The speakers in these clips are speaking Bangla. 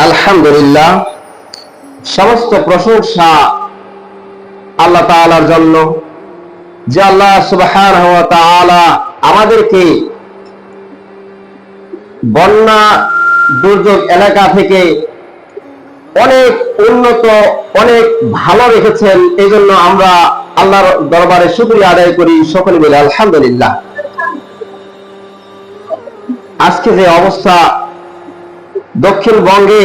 আলহামদুলিল্লাহ, সমস্ত প্রশংসা আল্লাহ তাআলার জন্য, যে আল্লাহ সুবহানাহু ওয়া তাআলা আমাদেরকে বন্যা দুর্যোগ এলাকা থেকে অনেক উন্নত, অনেক ভালো রেখেছেন। এই জন্য আমরা আল্লাহর দরবারে শুকরিয়া আদায় করি, সকলে মিলে আলহামদুলিল্লাহ। আজকে যে অবস্থা, দক্ষিণবঙ্গে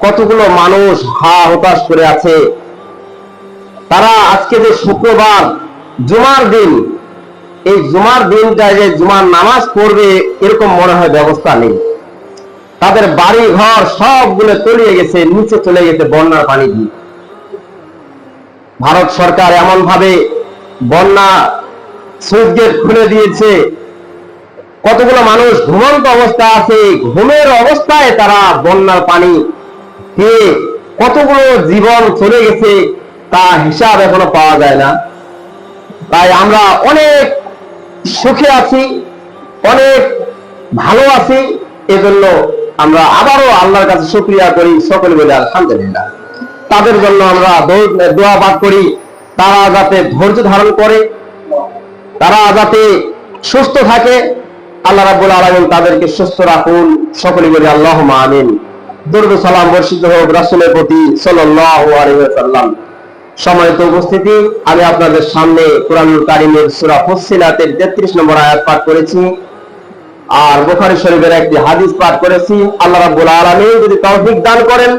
কতগুলো মানুষ হা হতাশ করে আছে। তারা আজকে যে শুক্রবার জুমার দিন, এই জুমার দিনটায় যে জুমার নামাজ পড়বে এরকম মনে হয় ব্যবস্থা নেই। তাদের বাড়ি ঘর সবগুলো তলিয়ে গেছে, নিচে চলে গেছে বন্যার পানি দিয়ে। ভারত সরকার এমন ভাবে বন্যা সুইচ গেট খুলে দিয়েছে, কতগুলো মানুষ ঘুমন্ত অবস্থা আছে, ঘুমের অবস্থায় তারা বন্যার পানি পেয়ে কতগুলো জীবন চলে গেছে তা হিসাব এখনো পাওয়া যায় না। তাই আমরা অনেক সুখে আছি, অনেক ভালো আছি। এজন্য আমরা আবারও আল্লাহর কাছে শুকরিয়া করি, সকলে মিলে আলহামদুলিল্লাহ। তাদের জন্য আমরা দোয়া পাঠ করি, তারা যাতে ধৈর্য ধারণ করে, তারা যাতে সুস্থ থাকে। আল্লাহ রাব্বুল আলামিন তাদেরকে সুস্থ রাখুন, সকলে বলি আল্লাহুম্মা আমিন। দরুদ সালাম বর্ষিত হোক রাসূলের প্রতি সাল্লাল্লাহু আলাইহি ওয়াসাল্লাম। সম্মানিত উপস্থিতি, আমি আপনাদের সামনে কুরআনুল কারীমের সূরা ফুসসিলাতের 33 নম্বর আয়াত পাঠ করেছি, আর বুখারী শরীফের একটি হাদিস পাঠ করেছি। আল্লাহ রাব্বুল আলামিন যদি তৌফিক দান করেন,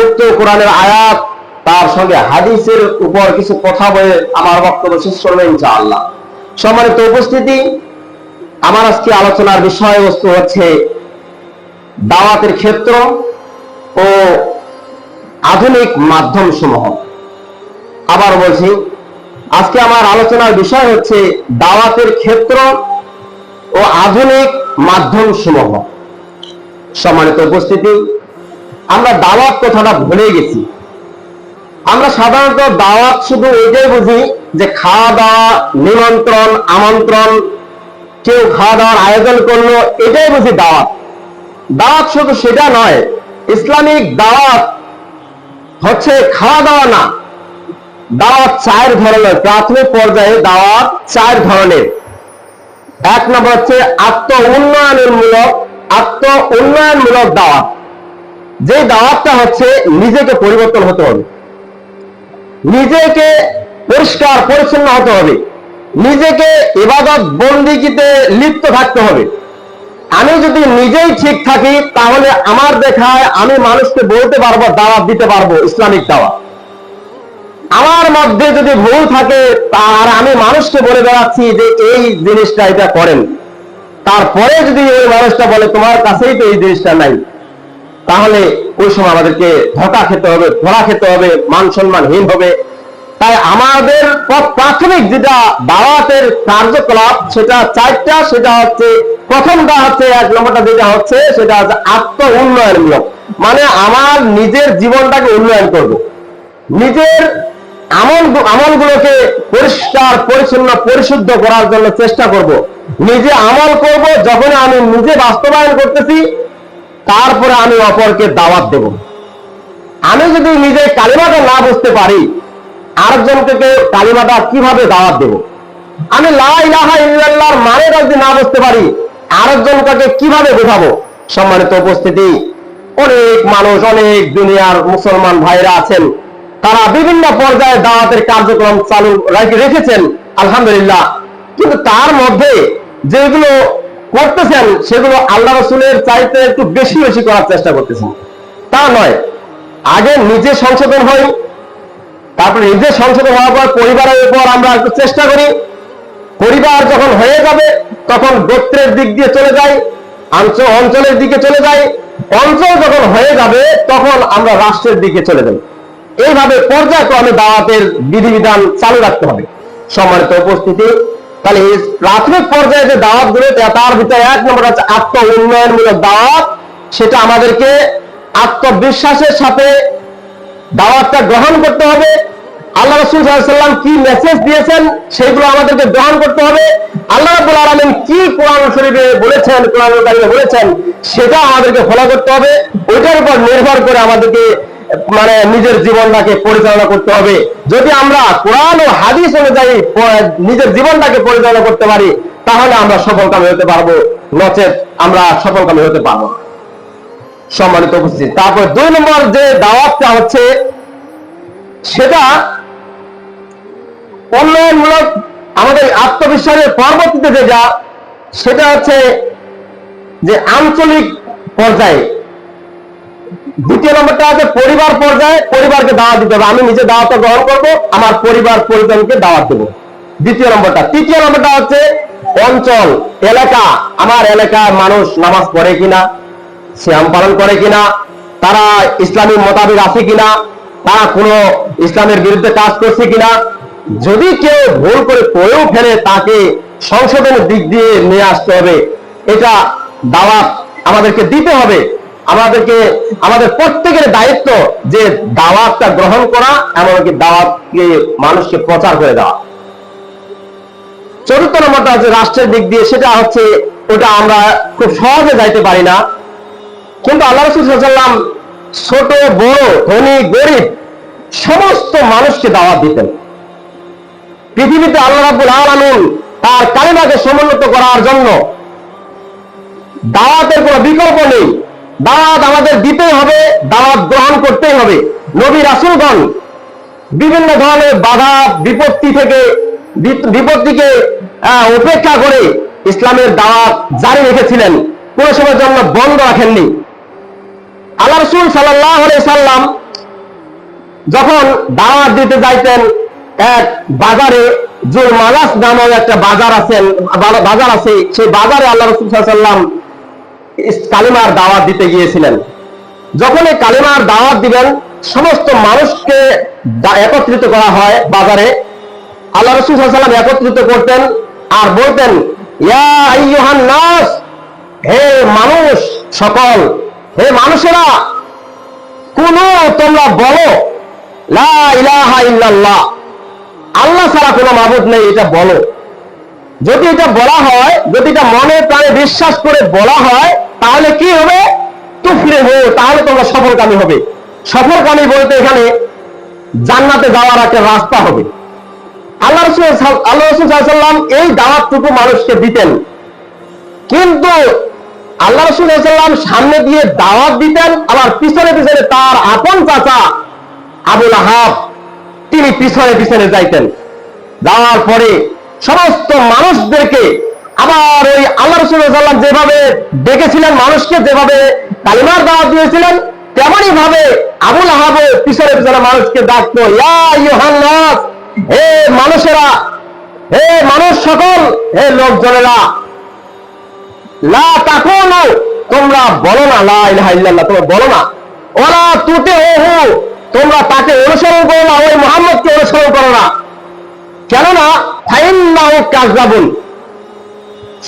উক্ত কোরআনের আয়াত তার সঙ্গে হাদিসের উপর কিছু কথা বলে আমার বক্তব্য শেষ করব ইনশাআল্লাহ। সম্মানিত উপস্থিতি, আমার আজকে আলোচনার বিষয়বস্তু হচ্ছে দাওয়াতের ক্ষেত্র ও আধুনিক মাধ্যম সমূহ। আবার বলছি, আজকে আমার আলোচনার বিষয় হচ্ছে দাওয়াতের ক্ষেত্র ও আধুনিক মাধ্যম সমূহ। সম্মানিত উপস্থিতি, আমরা দাওয়াত কথাটা ভুলে গেছি। আমরা সাধারণত দাওয়াত শুধু এটাই বুঝি যে খাওয়া দাওয়া, নিমন্ত্রণ, আমন্ত্রণ, কেউ খাওয়া দাওয়ার আয়োজন করলো, এটাই বুঝি দাওয়াত। দাওয়াত শুধু সেটা নয়। ইসলামিক দাওয়াত হচ্ছে খাওয়া দাওয়া না। দাওয়াত চার ধরনের, প্রাথমিক পর্যায়ে দাওয়াত চার ধরনের। এক নম্বর হচ্ছে আত্ম উন্নয়নমূলক দাওয়াত। যে দাওয়াতটা হচ্ছে নিজেকে পরিবর্তন হতে হবে, নিজেকে পরিষ্কার পরিচ্ছন্ন হতে হবে, নিজেকে ইবাদত বন্দেগীতে লিপ্ত থাকতে হবে। আমি যদি নিজেই ঠিক থাকি তাহলে আমার দেখায় আমি মানুষকে বলতে পারবো, দাওয়াত দিতে পারবো ইসলামিক দাওয়াত। আমার মধ্যে যদি ভুল থাকে আর আমি মানুষকে বলে বেড়াচ্ছি যে এই জিনিসটা এটা করেন, তারপরে যদি ওই মানুষটা বলে তোমার কাছেই তো এই জিনিসটা নাই, তাহলে ওই সময় আমাদেরকে ধোঁকা খেতে হবে, ধরা খেতে হবে, মান সম্মানহীন হবে। তাই আমাদের প্রাথমিক যেটা দাওয়াতের কার্যকলাপ সেটা চারটা। সেটা হচ্ছে, প্রথমটা হচ্ছে, এক নম্বরটা যেটা হচ্ছে সেটা হচ্ছে আত্ম উন্নয়নমূলক। মানে আমার নিজের জীবনটাকে উন্নয়ন করব, নিজের আমলগুলোকে পরিষ্কার পরিচ্ছন্ন পরিশুদ্ধ করার জন্য চেষ্টা করব, নিজে আমল করব। যখন আমি নিজে বাস্তবায়ন করতেছি, তারপরে আমি অপরকে দাওয়াত দেব। আমি যদি নিজে কালিমাটা না বুঝতে পারি, আরেকজনকে কালিমাটা কিভাবে দাওয়াত দেব? আমি লা ইলাহা ইল্লাল্লাহর মানেটা যদি না বুঝতে পারি, আরেকজনকে কিভাবে বোঝাবো? সম্মানিত উপস্থিতি, অনেক মানুষ, অনেক দুনিয়ার মুসলমান ভাইরা আছেন, তারা বিভিন্ন পর্যায়ে দাওয়াতের কার্যক্রম চালু রেখেছেন আলহামদুলিল্লাহ। কিন্তু তার মধ্যে যেগুলো করতেছেন সেগুলো আল্লাহ রাসূলের চাইতে একটু বেশি বেশি করার চেষ্টা করতেছেন। তা নয়, আগে নিজে সংশোধন হই, তারপরে নিজে সংশোধন হওয়ার পর পরিবারের উপর আমরা একটু চেষ্টা করি। পরিবার যখন হয়ে যাবে তখন গোত্রের দিক দিয়ে চলে যাই, অঞ্চলের দিকে চলে যাই। অঞ্চল যখন হয়ে যাবে তখন আমরা রাষ্ট্রের দিকে চলে যাই। এইভাবে পর্যায়ক্রমে দাওয়াতের বিধিবিধান চালু রাখতে হবে। সম্মানিত উপস্থিতি, তাহলে এই প্রাথমিক পর্যায়ে যে দাওয়াত গুলো, তার ভিতরে এক নম্বর হচ্ছে আত্ম উন্নয়নমূলক দাওয়াত। সেটা আমাদেরকে আত্মবিশ্বাসের সাথে দাওয়াতটা গ্রহণ করতে হবে আল্লাহ রাসূল সাল্লাল্লাহু আলাইহি ওয়াসাল্লাম কি মেসেজ দিয়েছেন সেগুলো আমাদেরকে গ্রহণ করতে হবে। আল্লাহ রাব্বুল আলামিন কি কোরআন শরীফে বলেছেন, কোরআন কারীমে বলেছেন, সেটা আমাদেরকে ফলো করতে হবে। ওইটার উপর নির্ভর করে আমাদেরকে নিজের জীবনটাকে পরিচালনা করতে হবে। যদি আমরা কোরআন ও হাদিস অনুযায়ী নিজের জীবনটাকে পরিচালনা করতে পারি, তাহলে আমরা সফলকামী হতে পারবো, নচেত আমরা সফলকামী হতে পারবো না। সম্মানিত উপস্থিতি, তারপর 2 নম্বর যে দাওয়াতটা হচ্ছে, সেটা উন্নয়নমূলক, আমাদের আত্মবিশ্বাসের পরবর্তীতে যেটা, সেটা হচ্ছে যে আঞ্চলিক পর্যায়ে। 2 নম্বরটা আছে পরিবার পর্যায়ে, পরিবারকে দাওয়াত দিতে হবে। আমি নিজে দাওয়াত গ্রহণ করব, আমার পরিবার পরিজনকে দাওয়াত দেব। 2 নম্বরটা। 3 নম্বরটা হচ্ছে অঞ্চল, এলাকা। আমার এলাকার মানুষ নামাজ পড়ে কিনা, সিয়াম পালন করে কিনা, তারা ইসলামী মোতাবেক আছে কিনা, তারা কোনো ইসলামের বিরুদ্ধে কাজ করছে কিনা। যদি কেউ ভুল করে পড়েও ফেলে, তাকে সংশোধনের দিক দিয়ে নিয়ে আসতে হবে। এটা দাওয়াত আমাদেরকে দিতে হবে। আমাদের প্রত্যেকের দায়িত্ব যে দাওয়াতটা গ্রহণ করা, এমনকি দাওয়াতকে মানুষকে প্রচার করে দেওয়া। 4 নম্বরটা হচ্ছে রাষ্ট্রের দিক দিয়ে, সেটা হচ্ছে ওটা আমরা খুব সহজে যাইতে পারি না, কিন্তু আল্লাহ রাসূল সাল্লাল্লাহু আলাইহি ওয়াসাল্লাম ছোট বড় ধনী গরিব সমস্ত মানুষকে দাওয়াত দিতেন। পৃথিবীতে আল্লাহ রাব্বুল আলামিন তার কালিমাকে সমুন্নত করার জন্য দাওয়াতের কোনো বিকল্প নেই। দাওয়াত আমাদের দিতেই হবে, দাওয়াত গ্রহণ করতেই হবে। নবী রাসূলগণ বিভিন্ন ধরনের বাধা বিপত্তিকে উপেক্ষা করে ইসলামের দাওয়াত জারি রেখেছিলেন, কোনো সময়ের জন্য বন্ধ রাখেননি। আল্লাহ রাসূল সাল্লাল্লাহু আলাইহি সাল্লাম যখন দাওয়াত দিতে যাইতেন এক বাজারে, জুল মালাস নামক একটা বাজার আছে, সেই বাজারে আল্লাহ রাসূল সাল্লাল্লাহু আলাইহি সাল্লাম কালিমার দাওয়াত দিতে গিয়েছিলেন। যখন এই কালিমার দাওয়াত দিবেন, সমস্ত মানুষকে একত্রিত করা হয় বাজারে। আল্লাহ রাসূল সাল্লাল্লাহু আলাইহি ওয়াসাল্লাম একত্রিত করতেন আর বলতেন, ইয়া আইয়ুহান নাস, হে মানুষ সকল, হে মানুষেরা, কুনু, তোমরা বলো, লা ইলাহা ইল্লাল্লাহ, আল্লাহ ছাড়া কোনো মাবুদ নেই, এটা বলো। যদি এটা বলা হয়, যদি এটা মনে প্রাণে বিশ্বাস করে বলা হয়, তাহলে কি হবে? তুফলিহু, তাহলে তোমরা সফলকামী হবে। সফলকামী বলতে এখানে জান্নাতে যাওয়ার একটা রাস্তা হবে। আল্লাহ রাসূল সাল্লাল্লাহু আলাইহি ওয়াসাল্লাম এই দাওয়াতটুকু মানুষকে দিতেন, কিন্তু আল্লাহ রাসূল সাল্লাল্লাহু আলাইহি ওয়াসাল্লাম সামনে দিয়ে দাওয়াত দিতেন, আবার পিছনে পিছনে তার আপন চাচা আবু লাহাব তিনি পিছনে পিছনে যাইতেন। যাওয়ার পরে সমস্ত মানুষদেরকে আবার ওই আল্লাহ রাসূল সাল্লাল্লাহু আলাইহি ওয়াসাল্লাম যেভাবে ডেকেছিলেন, মানুষকে যেভাবে কালিমার দাওয়াত দিয়েছিলেন, তেমনি ভাবে আবু লাহাব পিছনে পিছনে মানুষকে ডাকতো, ইয়া আইয়ুহান নাস, হে মানুষেরা, হে মানুষ সকল, হে লোকজনেরা, লা তাকুলু, তোমরা বলো না লা ইলাহা ইল্লাল্লাহ, তোমরা বলো না, ওয়ালা তুতিউহু, তোমরা তাকে অনুসরণ করো না, ওই মুহাম্মদকে অনুসরণ করো না। কেননা ফাইন্নাহু কাযাবুন,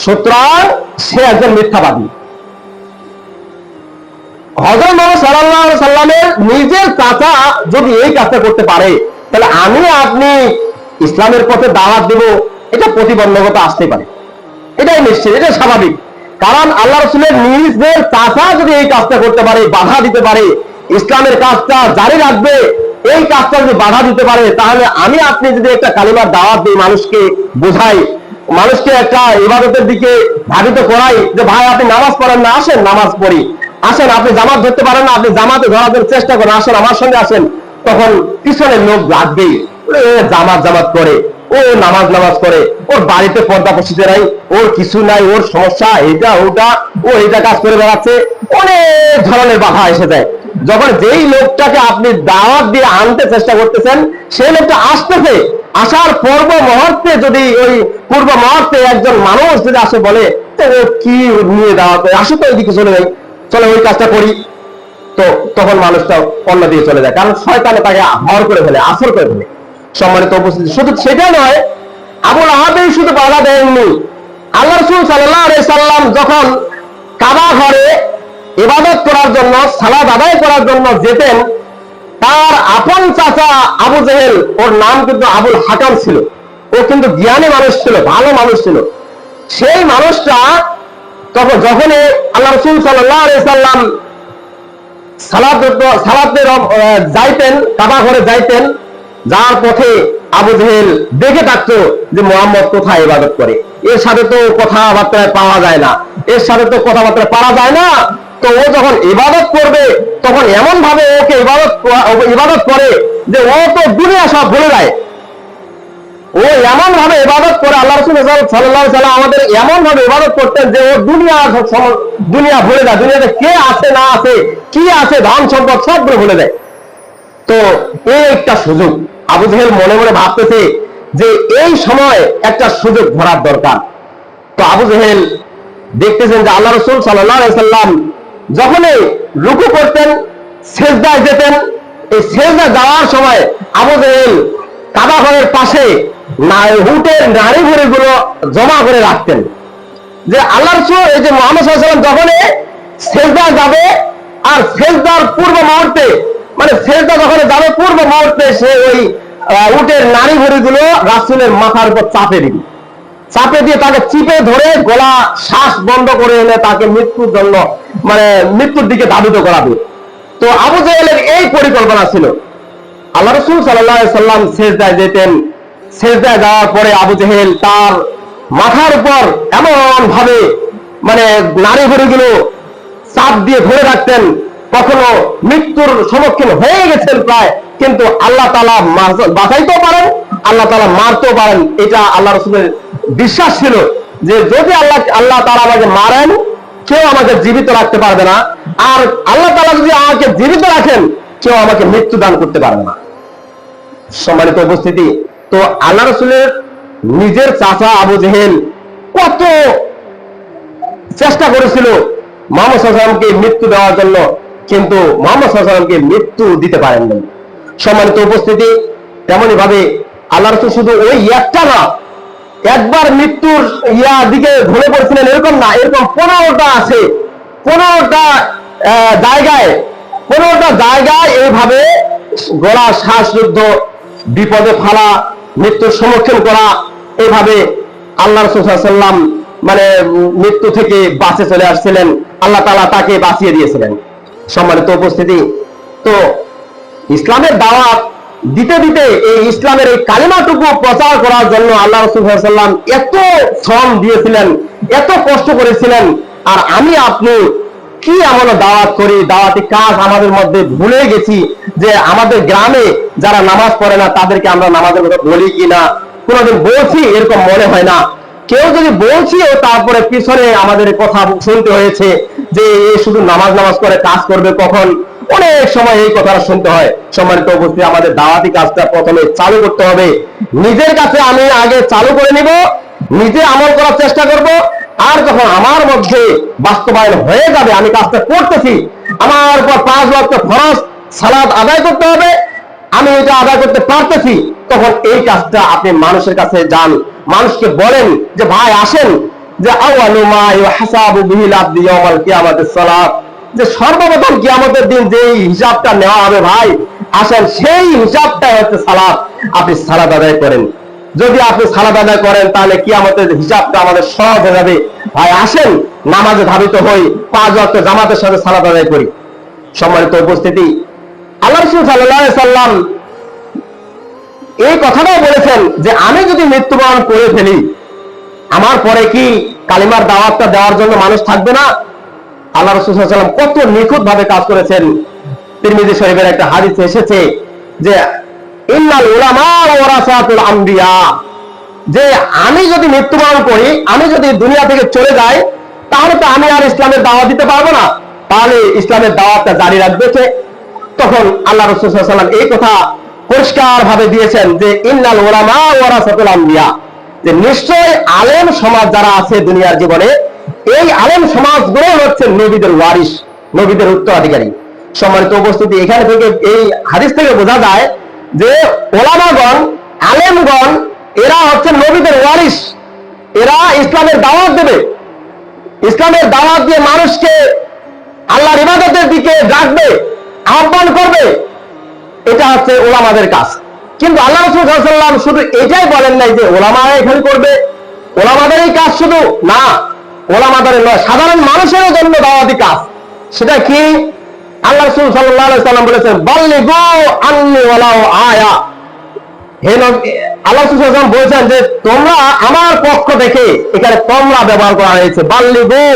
সুতরাং সে একজন মিথ্যাবাদী। হযরত মুহাম্মদ সাল্লাল্লাহু আলাইহি সাল্লামের নিজের চাচা যদি এই কাজটা করতে পারে, তাহলে আমি আপনি ইসলামের পথে দাওয়াত দেব, এটা প্রতিবন্ধকতা আসতে পারে। এটাই নিশ্চিত, এটা স্বাভাবিক। কারণ আল্লাহ রাসূলের নিজের চাচা যদি এই কাজটা করতে পারে, বাধা দিতে পারে, ইসলামের কাজটা জারি রাখবে, এই কাজটা যদি বাধা দিতে পারে, তাহলে আমি আপনি যদি একটা কালিমার দাওয়াত দিই, মানুষকে বোঝাই, মানুষকে একটা ইবাদতের দিকে ধাবিত করাই, যে ভাই আপনি নামাজ পড়েন না, আসেন নামাজ পড়ি, আসেন আপনি জামাত ধরতে পারেন না, আপনি জামাতে ধরার চেষ্টা করেন, আসেন আমার সঙ্গে আসেন, তখন পিছনের লোক লাগবেই, জামাত করে, ও নামাজ করে, ওর বাড়িতে পর্দা পশিতে নাই, ওর কিছু নাই, ওর সমস্যা এটা ওটা, ও এটা কাজ করে বেড়াচ্ছে, অনেক ধরনের বাধা এসে যায়। যখন যেই লোকটাকে আপনি দাওয়াত দিয়ে আনতে চেষ্টা করতেছেন, সেই লোকটা আসতেছে, আসার পূর্ব মুহূর্তে যদি ওই পূর্ব মুহূর্তে একজন মানুষ যদি আসে বলে, তো ও কি নিয়ে দাওয়াত, আসো তো ওইদিকে চলে যাই, চলে ওই কাজটা করি, তো তখন মানুষটা অন্য দিকে চলে যায়, কারণ শয়তানে তাকে ভর করে ফেলে, আসর করে ফেলে। সম্মানিত উপস্থিতি, শুধু সেটা নয়, আবু লাহাবই শুধু বাধা দেননি। আল্লাহ রাসূল সাল্লাল্লাহু আলাইহি সাল্লাম যখন কাবা ঘরে ইবাদত করার জন্য, সালাত আদায় করার জন্য যেতেন, তার আপন চাচা আবু জেহেল, ওর নাম কিন্তু আবুল হাকাম ছিল, ও কিন্তু জ্ঞানী মানুষ ছিল, ভালো মানুষ ছিল। সেই মানুষটা তখন যখন আল্লাহ রাসূল সাল্লাল্লাহু আলাইহি সাল্লাম সালাতে যাইতেন, কাবা ঘরে যাইতেন, যার পথে আবু জেহেল দেখে থাকতো যে মুহাম্মদ কোথায় ইবাদত করে, এর সাথে তো কথাবার্তায় পাওয়া যায় না, এর সাথে তো কথাবার্তা পারা যায় না। তো ও যখন ইবাদত করবে তখন এমন ভাবে ওকে ইবাদত করে যে ও তো দুনিয়া সব ভুলে যায়। ও এমন ভাবে ইবাদত করে, আল্লাহ রাসূল সাল্লাল্লাহু আলাইহি সাল্লাম আমাদের এমন ভাবে ইবাদত করতেন যে ও দুনিয়া ভুলে যায়, দুনিয়াতে কে আছে না আছে, কি আছে, ধন সম্পদ সবগুলো ভুলে যায়। তো এই একটা সুযোগ, আবু জেহেল মনে মনে ভাবতেছে যে এই সময় একটা সুযোগ ধরার দরকার। তো আবু জেহেল দেখতেছেন যে আল্লাহ রাসূল সাল্লাল্লাহু আলাইহি সাল্লাম যখনই রুকু করতেন, সেজদায় যেতেন, এই সেজদা যাওয়ার সময় আবু জেহেল কাবা ঘরের পাশে উটের নাড়ি ভুঁড়িগুলো জমা করে রাখতেন, যে আল্লাহ রাসূল এই যে মুহাম্মদ সাল্লাল্লাহু আলাইহি ওয়াসাল্লাম যখনই সেজদা যাবে আর সেজদার পূর্ব মুহূর্তে, মানে সেজদা যখন যাবে পূর্ব মুহূর্তে সে ওই উটের নাড়ি ভুঁড়িগুলো রাসূলের মাথার উপর চাপে দিয়ে তাকে চিপে ধরে গলা শ্বাস বন্ধ করে এনে তাকে মৃত্যুর জন্য, মানে মৃত্যুর দিকে ধাবিত করাবে। তো আবু জেহেলের এই পরিকল্পনা ছিল। আল্লাহ রাসূল সাল্লাল্লাহু আলাইহি সাল্লাম সেজদায় যেতেন, সেজদায় যাওয়ার পরে আবু জেহেল তার মাথার উপর এমন ভাবে মানে নাড়ি ভুঁড়িগুলো চাপ দিয়ে ধরে রাখতেন, কখনো মৃত্যুর সম্মুখীন হয়ে গেছেন প্রায়, কিন্তু আল্লাহ তাআলা বাঁচাইতেও পারেন, আল্লাহ তাআলা মারতেও পারেন। এটা আল্লাহ রাসূলের বিশ্বাস ছিল যে যদি আল্লাহ তাআলা আমাকে মারেন, কেউ আমাকে জীবিত রাখতে পারবে না, আর আল্লাহ তাআলা যদি আমাকে জীবিত রাখেন, কেউ আমাকে মৃত্যু দান করতে পারবে না। সম্মানিত উপস্থিতি, তো আল্লাহ রাসূলের নিজের চাচা আবু জেহেল কত চেষ্টা করেছিল মুহাম্মদ সাল্লাল্লাহু আলাইহি ওয়াসাল্লামকে মৃত্যু দেওয়ার জন্য, কিন্তু মুহাম্মদ সাল্লাল্লাহু আলাইহি ওয়াসাল্লামকে মৃত্যু দিতে পারেননি। সম্মানিত উপস্থিতি, তেমনি ভাবে আল্লাহ রাসূল শুধু ওই একটা না, একবার মৃত্যুর দিকে ঘুরে পড়ছিলেন এরকম না, এরকম 15টা আছে, 15টা জায়গায় এইভাবে গলা শ্বাসরুদ্ধ, বিপদে ফেলা, মৃত্যুর সম্মুখীন করা, এইভাবে আল্লাহ রাসূল সাল্লাল্লাহু আলাইহি ওয়াসাল্লাম মানে মৃত্যু থেকে বাঁচে চলে আসছিলেন, আল্লাহ তাআলা তাকে বাঁচিয়ে দিয়েছিলেন। সম্মানিত উপস্থিতি, তো ইসলামের দাওয়াত দিতে দিতে এই ইসলামের এই কালিমাটুকু প্রচার করার জন্য আল্লাহ রাসূল সাল্লাল্লাহু আলাইহি ওয়াসাল্লাম এত শ্রম দিয়েছিলেন, এত কষ্ট করেছিলেন। আর আমি আপনি কি এমন দাওয়াত করি, দাওয়াতি কাজ আমাদের মধ্যে ভুলে গেছি যে আমাদের গ্রামে যারা নামাজ পড়ে না তাদেরকে আমরা নামাজের কথা বলি কিনা, কোনোদিন বলছি এরকম মনে হয় না। কেউ যদি বলছি ও তারপরে পিছনে আমাদের কথা শুনতে হয়েছে যে শুধু নামাজ করে কাজ করবে কখন, অনেক সময় এই কথাটা শুনতে হয়। সম্মানিত উপস্থিতি, আমাদের দাওয়াতি কাজটা প্রথমে চালু করতে হবে। নিজের কাছে আমি আগে চালু করে নিব, নিজে আমল করার চেষ্টা করব, আর যখন আমার মধ্যে বাস্তবায়ন হয়ে যাবে, আমি কাজটা করতেছি, আমার উপর 5 ওয়াক্ত ফরজ সালাত আদায় করতে হবে, আমি এটা আদায় করতে পারতেছি, তখন এই কাজটা আপনি মানুষের কাছে যান, মানুষকে বলেন যে ভাই আসেন, যে আউয়ালু মা ইউহাসাবু বিহিল আবদু ইয়াউমাল কিয়ামাতিস সালাত, যে সর্বপ্রথম কিয়ামতের দিন যে হিসাবটা নেওয়া হবে ভাই, আসেন সেই হিসাবটা হচ্ছে সালাত। আপনি সালাত আদায় করেন, যদি আপনি সালাত আদায় করেন তাহলে কিয়ামতের হিসাবটা আমাদের সহজ হয়ে যাবে। ভাই আসেন নামাজে ধাবিত হই, 5 ওয়াক্ত জামাতের সাথে সালাত আদায় করি। সম্মানিত উপস্থিতি, আল্লাহ রাসূল সাল্লাল্লাহু আলাইহি সাল্লাম এই কথাটাও বলেছেন যে আমি যদি মৃত্যুবরণ করে ফেলি, আমার পরে কি কালিমার দাওয়াতটা দেওয়ার জন্য মানুষ থাকবে না? আল্লাহ রাসূল সাল্লাল্লাহু আলাইহি সাল্লাম কত নিখুঁত ভাবে কাজ করেছেন। তিরমিজি শরীফের একটা হাদিসে এসেছে যে ইন্নাল উলামা ওয়ারাসাতুল আম্বিয়া, যে আমি যদি মৃত্যুবরণ করি, আমি যদি দুনিয়া থেকে চলে যাই, তাহলে তো আমি আর ইসলামের দাওয়াত দিতে পারবো না, তাহলে ইসলামের দাওয়াতটা জারি রাখবে কে? তখন আল্লাহ রাসূল সাল্লাল্লাহু আলাইহি ওয়াসাল্লাম এই কথা পরিষ্কার ভাবে দিয়েছেন যে ইন্নাল উলামা ওয়ারাসাতুল আম্বিয়া, যে নিশ্চয় আলেম সমাজ যারা আছে দুনিয়ার জীবনে, এই আলেম সমাজগুলো হচ্ছে নবীদের ওয়ারিস, নবীদের উত্তরাধিকারী। সম্মানিত উপস্থিতি, এখানে থেকে এই হাদিস থেকে বোঝা যায় যে ওলামাগণ, আলেমগণ এরা হচ্ছে নবীদের ওয়ারিস, এরা ইসলামের দাওয়াত দেবে, ইসলামের দাওয়াত দিয়ে মানুষকে আল্লাহর ইবাদতের দিকে ডাকবে, আহ্বান করবে। এটা হচ্ছে ওলামাদের কাজ। কিন্তু আল্লাহ রাসূল সাল্লাল্লাহু আলাইহি ওয়াসাল্লাম শুধু এটাই বলেন নাই যে ওলামারা এখানে করবে, ওলামাদেরই কাজ শুধু না, ওলামাদের নয়, সাধারণ মানুষের জন্য দাওয়াতি কাজ। সেটা কি? আল্লাহ রাসূল সাল্লাল্লাহু আলাইহি ওয়াসাল্লাম বলেছেন, বাল্লিগু আন্নী ওয়ালাউ আয়া। হে নবী, আল্লাহ রাসূল সাল্লাল্লাহু আলাইহি ওয়াসাল্লাম বলেছেন যে তোমরা আমার পক্ষ থেকে, এখানে তোমরা ব্যবহার করা হয়েছে, বাল্লিগু,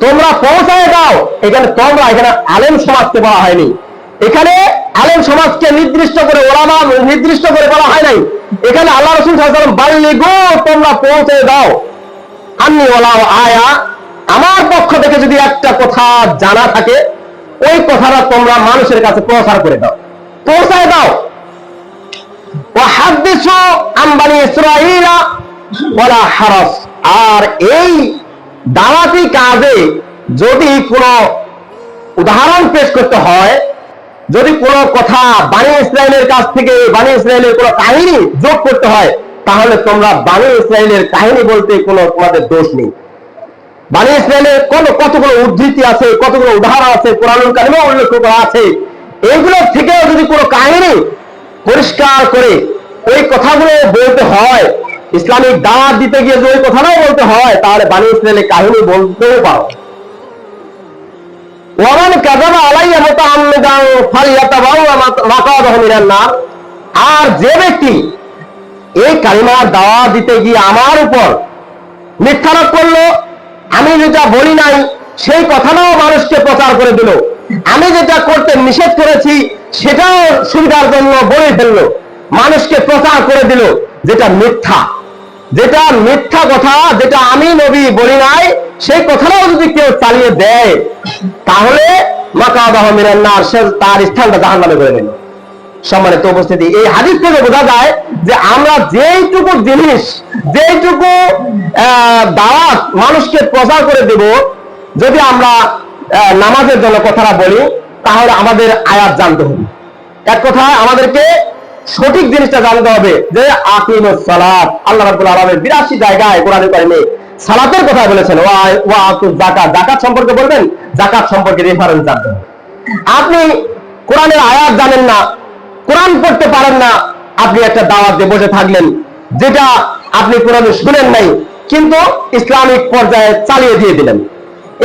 তোমরা পৌঁছায় দাও। এখানে তোমরা, এখানে আলেম সমাজকে বলা হয়নি, এখানে আলেম সমাজকে নির্দিষ্ট করে, ওলামা নির্দিষ্ট করে বলা হয় নাই। এখানে আল্লাহ রাসূল সাল্লাল্লাহু আলাইহি ওয়াসাল্লাম বাল্লিগু, তোমরা পৌঁছে দাও, আন্নী ওয়ালাউ আয়া, আমার পক্ষ থেকে যদি একটা কথা জানা থাকে ওই কথাটা তোমরা মানুষের কাছে প্রচার করে দাও, পৌঁছায় দাও। ওয়াহাদিসু আন বানি ইসরাঈলা ওয়ালা হারাস। আর এই দাওয়াতি কাজে যদি কোনো উদাহরণ পেশ করতে হয়, যদি কোনো কথা বানি ইসরাইলের কাছ থেকে, বানি ইসরাইলের কোনো কাহিনী যোগ করতে হয়, তাহলে তোমরা বানি ইসরাইলের কাহিনী বলতে কোনো তোমাদের দোষ নেই। বানি ইসরাইলের কতগুলো উদ্ধৃতি আছে, কতগুলো উদাহরণ আছে, কোরআনুল কারিমে উল্লেখ করা আছে। এইগুলো থেকেও যদি কোনো কাহিনী পরিষ্কার করে ওই কথাগুলো বলতে হয়, ইসলামিক দাওয়াত দিতে গিয়ে যদি ওই কথাটাও বলতে হয়, তাহলে বানি ইসরাইলের কাহিনী বলতেও পারো। ওয়ামান কাযাবা আলাইয়া মুতাআম্মিদান ফালইয়াতাবাওয়া মাকাদাহু মিনান নার। আর যে ব্যক্তি এই কালিমার দাওয়াত দিতে গিয়ে আমার উপর মিথ্যারোপ করলো, আমি যেটা বলি নাই সেই কথাটাও মানুষকে প্রচার করে দিল, আমি যেটা করতে নিষেধ করেছি সেটাও সুবিধার জন্য বলে ফেললো, মানুষকে প্রচার করে দিল যেটা মিথ্যা, যেটা মিথ্যা কথা, যেটা আমি নবী বলি নাই সেই কথাটাও যদি কেউ চালিয়ে দেয়, তাহলে মাকাদাহু মিনান নার, সে তার স্থানটা জাহান্নামে করে নিল। সম্মানিত উপস্থিতি, এই হাদিস থেকে বোঝা যায় যে আমরা যেইটুকু জিনিস, যেইটুকু দাওয়াত মানুষকে প্রচার করে দেব, যদি আমরা নামাজের জন্য কথাটা বলি, তাহলে আমাদের আয়াত জানতে হবে। এক কথায় আমাদেরকে সঠিক জিনিসটা জানতে হবে যে আকিমুস সালাত, আল্লাহ রাব্বুল আলামিন 82 জায়গায় কোরআনে কারিমে সালাতের কথা বলেছেন। ওয়া আতুজ যাকাত, যাকাত সম্পর্কে বলবেন, যাকাত সম্পর্কে রেফারেন্স জানতে হবে। আপনি কোরআনের আয়াত জানেন না, কোরআন পড়তে পারেন না, আপনি একটা দাওয়াত দিয়ে বসে থাকলেন যেটা আপনি কোরআনে শুনেন নাই, কিন্তু ইসলামিক পর্যায়ে চালিয়ে দিয়ে দিলেন।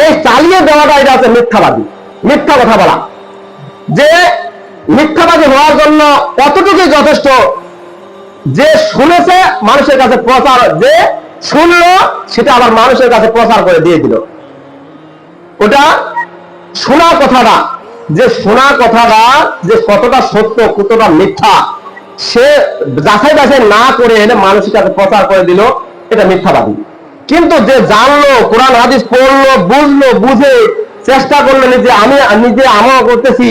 এই চালিয়ে দেওয়াটা এটা আছে মিথ্যাবাদী, মিথ্যা কথা বলা। যে মিথ্যাবাদী হওয়ার জন্য কতটুকু যথেষ্ট, যে শুনেছে মানুষের কাছে প্রচার, যে শুনলো সেটা আবার মানুষের কাছে প্রচার করে দিয়ে দিল। ওটা শোনা কথাটা, যে শোনা কথাটা যে কতটা সত্য কতটা মিথ্যা, সে যাচাই বাছাই না করে এনে মানুষের কাছে প্রচার করে দিল, এটা মিথ্যাবাদী। কিন্তু যে জানলো, কোরআন হাদিস পড়লো, বুঝলো, বুঝে চেষ্টা করলো, আমি নিজে আমল করতেছি,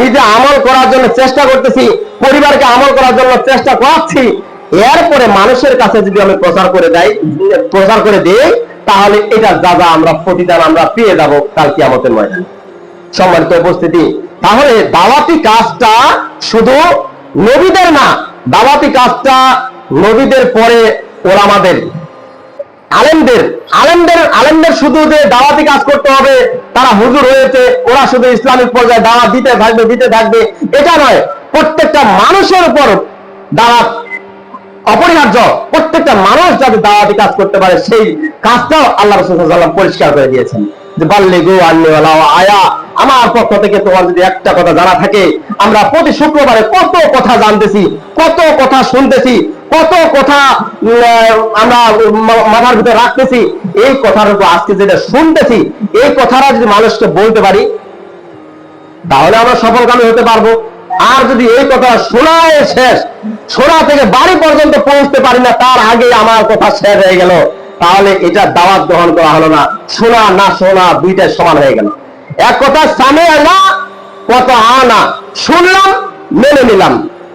নিজে আমল করার জন্য চেষ্টা করতেছি, পরিবারকে আমল করার জন্য চেষ্টা করাচ্ছি, এরপরে মানুষের কাছে যদি আমি প্রচার করে দেই, তাহলে এটা যা আমরা প্রতিদান আমরা পেয়ে যাব কাল কিয়ামতের ময়দানে। সম্মানিত উপস্থিতি, তাহলে দাওয়াতি কাজটা শুধু নবীদের না, দাওয়াতি কাজটা নবীদের পরে ওলামাদের, আলেমদের শুধু যে দাওয়াতি কাজ করতে হবে, তারা হুজুর হয়েছে, ওরা শুধু ইসলামিক পর্যায়ে দাওয়াত দিতে থাকবে, এটা নয়। প্রত্যেকটা মানুষের উপর দাওয়াত অপরিহার্য। প্রত্যেকটা মানুষ যাতে দাওয়াতি কাজ করতে পারে সেই কাজটাও আল্লাহ রাসূল সাল্লাল্লাহু আলাইহি ওয়াসাল্লাম পরিষ্কার করে দিয়েছেন যে বাল্লিগু আন্নী ওয়ালাউ আয়া। আমার পক্ষ থেকে তোমার যদি একটা কথা জানা থাকে, আমরা প্রতি শুক্রবারে কত কথা জানতেছি, কত কথা শুনতেছি, কত কথা আমরা মাথার ভিতরে রাখতেছি, এই কথার উপর আজকে যেটা শুনতেছি, এই কথাটা যদি মানুষকে বলতে পারি, তাহলে আমরা সফলকামী হতে পারবো। আর যদি এই কথা শোনায় শেষ, শোনা থেকে বাড়ি পর্যন্ত পৌঁছতে পারি না, তার আগে আমার কথা শেষ হয়ে গেল, তাহলে এটা দাওয়াত গ্রহণ করা হলো না। শোনা না শোনা দুইটাই সমান হয়ে গেল। এক কথা সামে না কত আনা, শুনলাম মেনে নিলাম,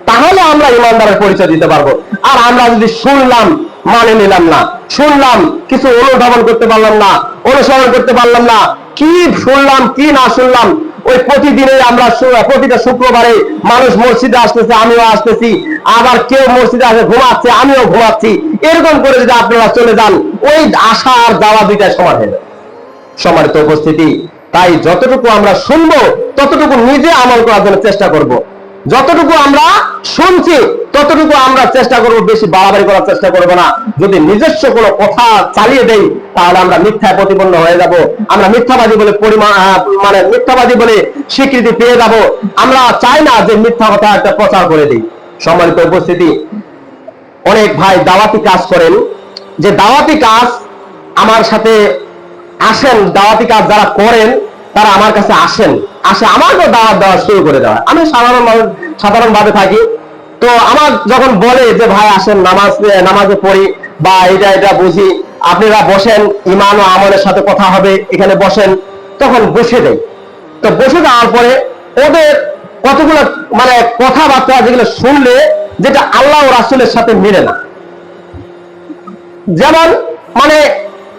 তাহলে আমরা ইমানদারের পরিচয় দিতে পারবো। আর আমরা যদি শুনলাম মানে নিলাম না, শুনলাম কিছু অনুধাবন করতে পারলাম না, অনুসরণ করতে পারলাম না, কি শুনলাম কি না শুনলাম, ওই প্রতিদিনে আমরা প্রতিটা শুক্রবারে মানুষ মসজিদে আসতেছে, আমিও আসতেছি, আবার কেউ মসজিদে আসে ঘুমাচ্ছে, আমিও ঘুমাচ্ছি, এরকম করে যদি আপনারা চলে যান, ওই আশা আর যাওয়া দুইটাই সমান হয়ে যাবে। সম্মানিত উপস্থিতি, তাই যতটুকু আমরা শুনবো ততটুকু নিজে আমল করার জন্য চেষ্টা করব। যতটুকু আমরা শুনছি ততটুকু আমরা চেষ্টা করব, বেশি বাড়াবাড়ি করার চেষ্টা করব না। যদি নিজস্ব কোনো কথা চালিয়ে দেই তাহলে আমরা মিথ্যায় প্রতিপন্ন হয়ে যাব, আমরা মিথ্যাবাদী বলে মানে মিথ্যাবাদী বলে স্বীকৃতি পেয়ে যাব। আমরা চাই না যে মিথ্যা কথা একটা প্রচার করে দিই। সম্মানিত উপস্থিতি, অনেক ভাই দাওয়াতি কাজ করেন, যে দাওয়াতি কাজ আমার সাথে আসেন, দাওয়াতি কাজ যারা করেন তারা আমার কাছে আসে আমাকে দাওয়াত দেওয়া শুরু করে দেওয়া। আমি সাধারণভাবে থাকি, তো আমার যখন বলে যে ভাই আসেন নামাজে পড়ি বা এটা বুঝি, আপনারা বসেন, ইমান ও আমলের সাথে কথা হবে, এখানে বসেন, তখন বসে দেয়। তো বসে যাওয়ার পরে ওদের কতগুলো মানে কথাবার্তা যেগুলো শুনলে যেটা আল্লাহ ও রাসূলের সাথে মিলে না। যেমন মানে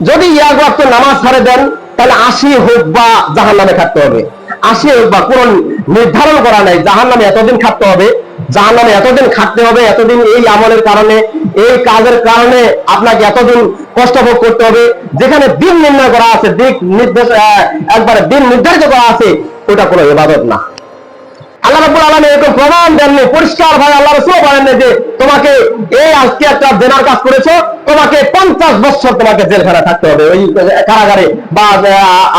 যদি ইয়াগত নামাজ ছাড়ে দেন তাহলে 80 হোক বা জাহান্নামে থাকতে হবে, 80 হোক বা কোন নির্ধারণ করা নাই জাহান্নামে এতদিন খাটতে হবে, জাহান্নামে এতদিন খাটতে হবে, এতদিন এই আমলের কারণে এই কাজের কারণে আপনাকে এতদিন কষ্ট ভোগ করতে হবে। যেখানে দিন নির্ণয় করা আছে, দিক নির্দেশ একবারে দিন নির্ধারিত করা আছে, ওটা কোনো ইবাদত না। আল্লাহ রাব্বুল আলামিন এরকম প্রমাণ দেননি, পরিষ্কার ভাবে আল্লাহ রাসূল বলেননি যে তোমাকে এই আজকে একটা জেনার কাজ করেছো, তোমাকে 50 বছর তোমাকে জেলখানা থাকতে হবে, ওই কারাগারে বা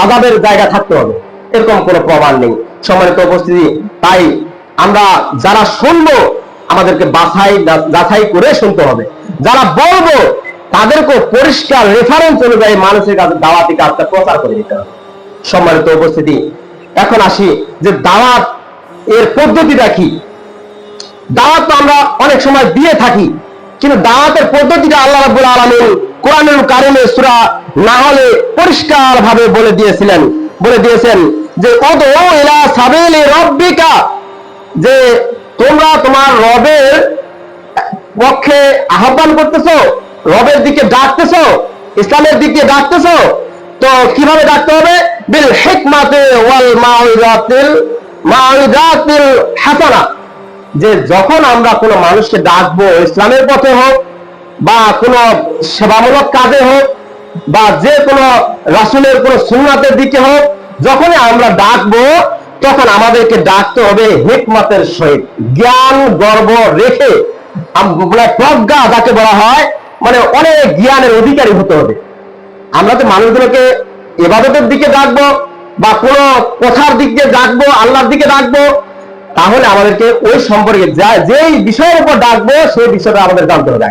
আযাবের জায়গা থাকতে হবে, এরকম কোনো প্রমাণ নেই। সম্মানিত উপস্থিতি, তাই আমরা যারা শুনবো আমাদেরকে যাচাই করে শুনতে হবে, যারা বলবো তাদেরকে পরিষ্কার রেফারেন্স অনুযায়ী মানুষের কাছে দাওয়াতি কাজটা প্রচার করে দিতে হবে। সম্মানিত উপস্থিতি, এখন আসি যে দাওয়াত এর পদ্ধতিটা কি। দাওয়াত তো আমরা অনেক সময় দিয়ে থাকি, কিন্তু দাওয়াতের পদ্ধতিটা আল্লাহ রাব্বুল আলামিন কোরআনুল কারীমে সূরা নাহলে পরিষ্কার ভাবে বলে দিয়েছেন যে উদউ ইলা সাবিলি রাব্বিকা, যে তোমরা তোমার রবের পক্ষে আহ্বান করতেছো, রবের দিকে ডাকতেছো, ইসলামের দিকে ডাকতেছো। তো কিভাবে ডাকতে হবে? বিল হিকমাতি ওয়াল মাউইজাতিল হাসানা, যে যখন আমরা কোনো মানুষকে ডাকবো ইসলামের পথে হোক বা কোনো সেবামূলক কাজে হোক বা যে কোনো রাসূলের কোনো সুন্নাতের দিকে হোক, যখনই আমরা ডাকবো তখন আমাদেরকে ডাকতে হবে হিকমতের সহিত, জ্ঞান গর্ব রেখে, প্রজ্ঞা যাকে বলা হয়, মানে অনেক জ্ঞানের অধিকারী হতে হবে। আমরা তো মানুষগুলোকে ইবাদতের দিকে ডাকবো বা কোনো কথার দিক দিয়ে ডাকবো, আল্লাহর দিকে ডাকবো, তাহলে আমাদেরকে ওই সম্পর্কে যেই বিষয়ের উপর ডাকবো সেই বিষয়টা আমাদের জানতে হবে,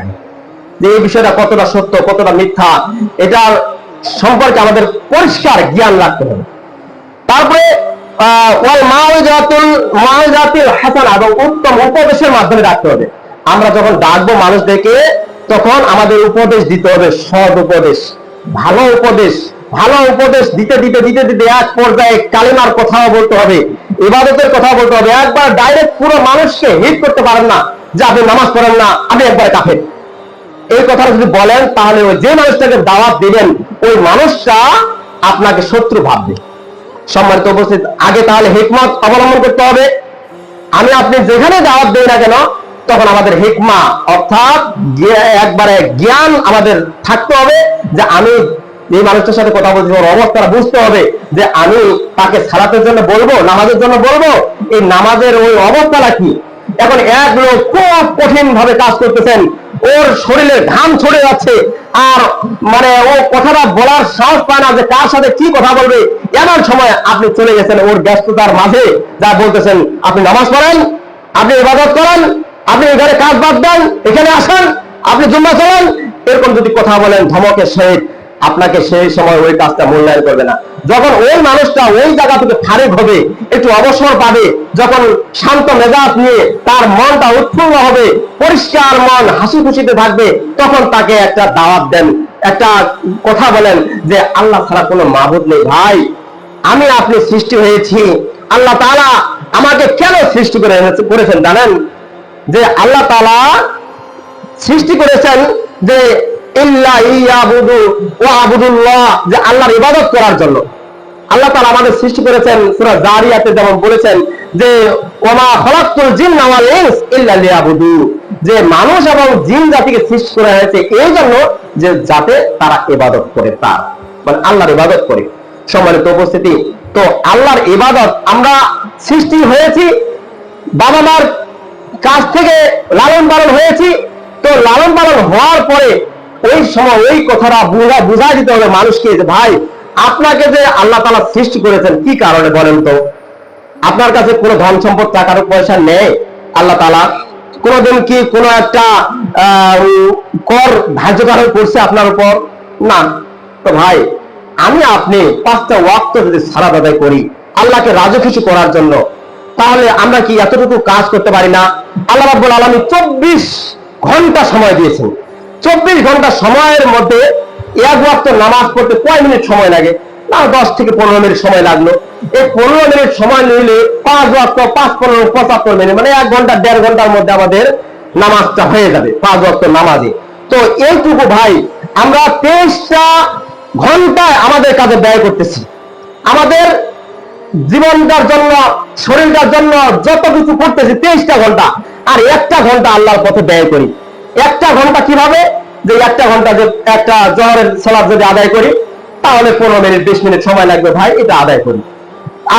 যে এই বিষয়টা কতটা সত্য কতটা মিথ্যা, এটার সম্পর্কে আমাদের পরিষ্কার জ্ঞান রাখতে হবে। তারপরে ওয়াল মাউইজাতিল হাসানা, এবং উত্তম উপদেশের মাধ্যমে ডাকতে হবে। আমরা যখন ডাকবো মানুষদেরকে তখন আমাদের উপদেশ দিতে হবে, সৎ উপদেশ, ভালো উপদেশ। ভালো উপদেশ দিতে দিতে দিতে দিতে এক পর্যায়ে কালিমার কথাও বলতে হবে, ইবাদতের কথা বলতে হবে। একবার ডাইরেক্ট পুরো মানুষকে হিট করতে পারেন না যে আপনি নামাজ পড়েন না, আপনি একবারে কাফের, এই কথাটা যদি বলেন তাহলে ওই যে মানুষটাকে দাওয়াত দিবেন ওই মানুষটা আপনাকে শত্রু ভাববে। সম্মানিত উপস্থিত, আগে তাহলে হিকমত অবলম্বন করতে হবে। আমি আপনি যেখানে দাওয়াত দেই না কেন তখন আমাদের হিকমা অর্থাৎ একবারে জ্ঞান আমাদের থাকতে হবে, যে আমি এই মানুষটার সাথে কথা বলছি ওর অবস্থাটা বুঝতে হবে, যে আমি তাকে সালাতের জন্য বলবো, নামাজের জন্য বলবো, এই নামাজের ওই অবস্থাটা কি। এখন এক লোক খুব কঠিন ভাবে কাজ করতেছেন, ওর শরীরে ঘাম ছড়ে যাচ্ছে, আর মানে ও কথাটা বলার সাহস পায় না যে কার সাথে কি কথা বলবে। এমন সময় আপনি চলে গেছেন ওর ব্যস্ততার মাঝে, যা বলতেছেন আপনি নামাজ পড়েন, আপনি ইবাদত করেন, আপনি এখানে কাজ বাদ দেন, এখানে আসেন, আপনি জুম্মা চলেন, এরকম যদি কথা বলেন ধমকের সহিত, আপনাকে সেই সময় ওই কাজটা মূল্যায়ন করবে না। যখন ওই মানুষটা ওই জায়গা থেকে ফারেক হবে, একটু অবসর পাবে, যখন শান্ত মেজাজ নিয়ে তার মনটা উৎফুল্ল হবে, পরিষ্কার মন, হাসি খুশিতে থাকবে, তখন তাকে একটা দাওয়াত দেন, একটা কথা বলেন যে আল্লাহ ছাড়া কোনো মাবুদ নেই। ভাই, আমি আপনি সৃষ্টি হয়েছি, আল্লাহ তাআলা আমাকে কেন সৃষ্টি করেছেন জানেন? যে আল্লাহ তাআলা সৃষ্টি করেছেন যে যে আল্লাহর ইবাদত করার জন্য। আল্লাহ তাআলা আমাদের সৃষ্টি করেছেন সূরা জারিয়াতে যেমন বলেছেন যে ওমা খালাকতুল জিন্না ওয়াল ইনস ইল্লা লিয়াবুদুন, যে মানুষ এবং জিন জাতিকে সৃষ্টি করা হয়েছে এই জন্য যে যাতে তারা ইবাদত করে, তার মানে আল্লাহর ইবাদত করে। সম্মানিত উপস্থিতি, তো আল্লাহর ইবাদত আমরা সৃষ্টি হয়েছি বাবা মার কাছ থেকে লালন পালন হয়েছি, তো লালন পালন হওয়ার পরে ওই সময় ওই কথাটা বুঝাই দিতে হবে মানুষকে যে ভাই আপনাকে যে আল্লাহ তাআলা সৃষ্টি করেছেন কি কারণে বলেন তো? আপনার কাছে কোনো ধন সম্পদ টাকার পয়সা নেই, আল্লাহ তাআলা কোনোদিন কি কোনো একটা কর ধার্য করছে আপনার উপর? না। তো ভাই আমি আপনি 5টা ওয়াক্ত যদি সালাত আদায় করি আল্লাহকে রাজি খুশি করার জন্য, তাহলে আমরা কি এতটুকু কাজ করতে পারি না? আল্লাহ রাব্বুল আলামিন 24 ঘন্টা সময় দিয়েছেন। 24 ঘন্টা সময়ের মধ্যে এক ওয়াক্ত নামাজ পড়তে কয় মিনিট সময় লাগে? না 10 থেকে 15 মিনিট সময় লাগলো। এই 15 মিনিট সময় নিলে 5 ওয়াক্ত 5 15 75 মিনিট, মানে 1 ঘন্টা 1.5 ঘন্টার মধ্যে আমাদের নামাজটা হয়ে যাবে 5 ওয়াক্ত নামাজে। তো এইটুকু ভাই আমরা 23টা ঘন্টায় আমাদের কাজে ব্যয় করতেছি। আমাদের জীবনটার জন্য, শরীরটার জন্য যত কিছু করতেছি 23টা ঘন্টা, আর 1টা ঘন্টা আল্লাহর পথে ব্যয় করি। 1টা ঘন্টা কিভাবে? যে 1টা ঘন্টা যে একটা জোহরের সালাত যদি আদায় করি তাহলে 15 মিনিট 20 মিনিট সময় লাগবে ভাই, এটা আদায় করি।